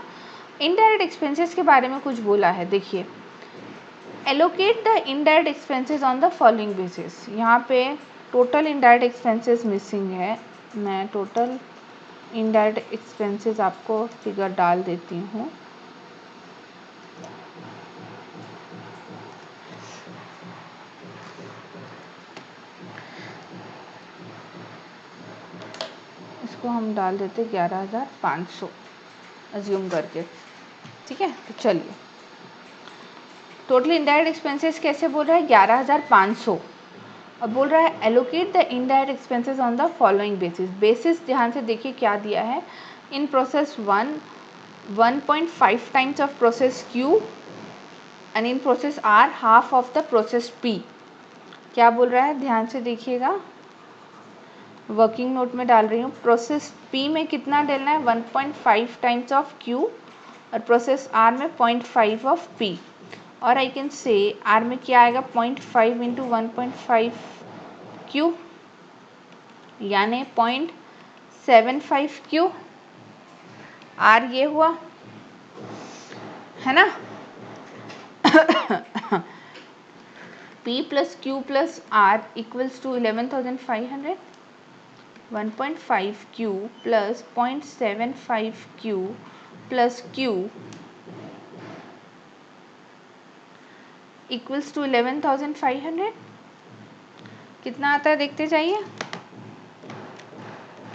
इनडायरेक्ट एक्सपेंसेस के बारे में कुछ बोला है, देखिए allocate the indirect expenses on the following basis. यहाँ पे टोटल इनडायरेक्ट एक्सपेंसेस मिसिंग है, मैं टोटल इनडायरेक्ट एक्सपेंसेस आपको फिगर डाल देती हूँ। इसको हम डाल देते 11,500 अज्यूम करके, ठीक है। तो चलिए टोटल इनडायरेक्ट एक्सपेंसेस कैसे बोल रहा है 11,500 और बोल रहा है allocate the indirect expenses on the following basis. Basis ध्यान से देखिए क्या दिया है, in process 1 1.5 times of process Q and in process R half of the process P। क्या बोल रहा है ध्यान से देखिएगा, वर्किंग नोट में डाल रही हूँ। प्रोसेस P में कितना डालना है 1.5 टाइम्स ऑफ Q और प्रोसेस R में 0.5 ऑफ P। और आई कैन से R में क्या आएगा 0.5 इंटू 1.5 Q यानी 0.75 Q। R ये हुआ, है ना। P plus Q plus R equals to 11,500। 1.5 Q plus 0.75 Q plus Q equals to 11,500। कितना आता है देखते जाइए,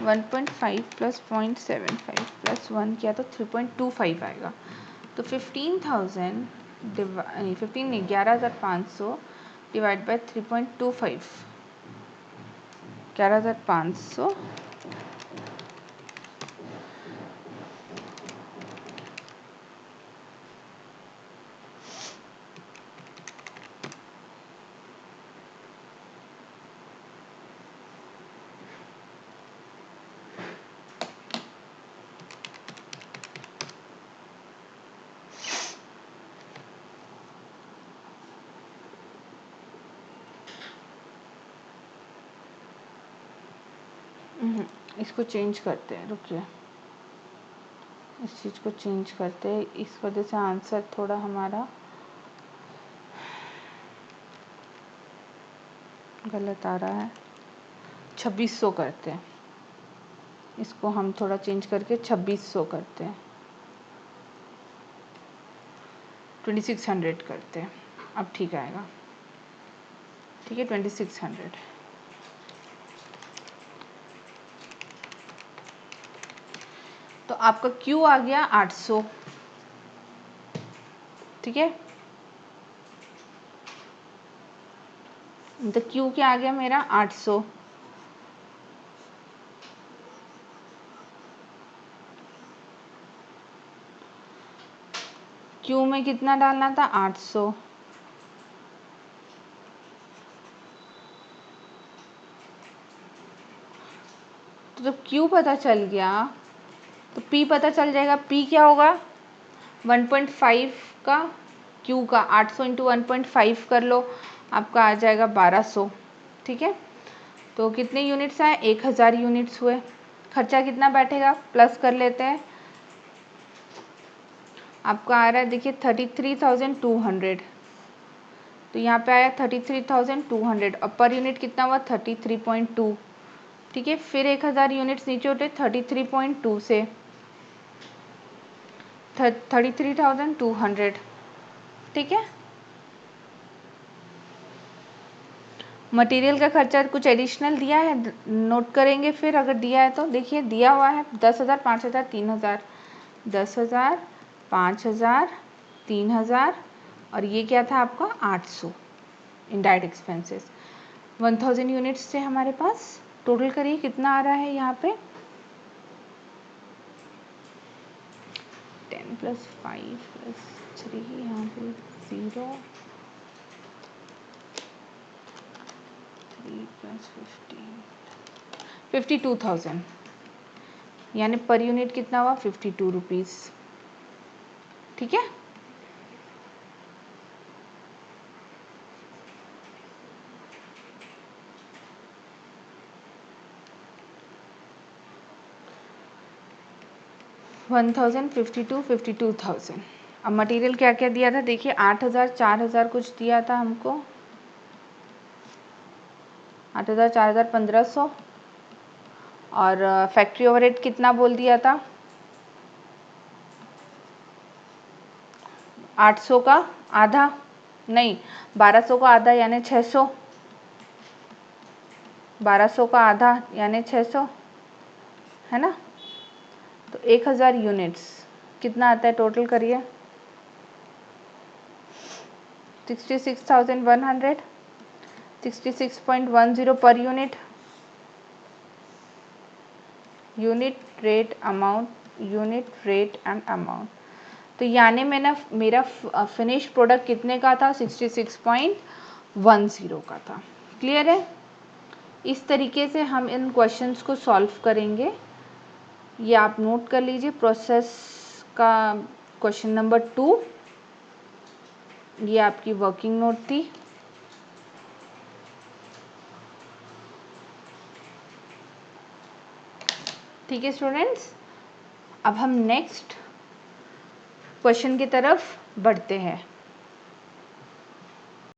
1.5 प्लस 0.75 प्लस 1 किया तो 3.25 आएगा। तो 11,500 डिवाइड बाय 3.25, 11,500 इसको चेंज करते हैं, रुकिए इस चीज़ को चेंज करते हैं, इस वजह से आंसर थोड़ा हमारा गलत आ रहा है। 2600 करते हैं, इसको हम थोड़ा चेंज करके 2600 करते हैं, 2600 करते हैं, अब ठीक आएगा, ठीक है 2600। तो आपका Q आ गया 800, ठीक है। तो Q क्या आ गया मेरा 800, Q में कितना डालना था 800, तो जब Q पता चल गया तो P पता चल जाएगा। P क्या होगा 1.5 का Q का 800 इंटू 1.5 कर लो, आपका आ जाएगा 1200, ठीक है। तो कितने यूनिट्स आए 1000 यूनिट्स हुए। खर्चा कितना बैठेगा प्लस कर लेते हैं, आपका आ रहा है देखिए 33,200। तो यहाँ पे आया 33,200 और पर यूनिट कितना हुआ 33.2, ठीक है। फिर 1000 यूनिट्स नीचे उठे 33.2 से 33,200, ठीक है। मटेरियल का खर्चा कुछ एडिशनल दिया है, नोट करेंगे फिर अगर दिया है तो। देखिए दिया हुआ है 10,000, 5,000, 3,000, 10,000, 5,000, 3,000 और ये क्या था आपका 800 इनडायरेक्ट एक्सपेंसेस। 1000 यूनिट्स से हमारे पास टोटल करिए कितना आ रहा है यहाँ पे 10 + 5 + 3 यहाँ पे 0 3 + 15 52,000 यानी पर यूनिट कितना हुआ 52 रुपीज़। ठीक है, $1,052 52,000। अब मटेरियल क्या क्या दिया था देखिए, 8,000 4,000 कुछ दिया था हमको, 8,000 4,000 1,500। और फैक्ट्री ओवरहेड कितना बोल दिया था, 800 का आधा, नहीं 1200 का आधा यानी 600, 1200 का आधा यानी 600 है ना। तो 1000 यूनिट्स कितना आता है, टोटल करिए 66,100, 66.10 per unit, unit rate and amount. तो यानी मैंने मेरा फिनिश प्रोडक्ट कितने का था, 66.10 का था। क्लियर है, इस तरीके से हम इन क्वेश्चंस को सॉल्व करेंगे। ये आप नोट कर लीजिए, प्रोसेस का क्वेश्चन नंबर 2, ये आपकी वर्किंग नोट थी। ठीक है स्टूडेंट्स, अब हम नेक्स्ट क्वेश्चन की तरफ बढ़ते हैं।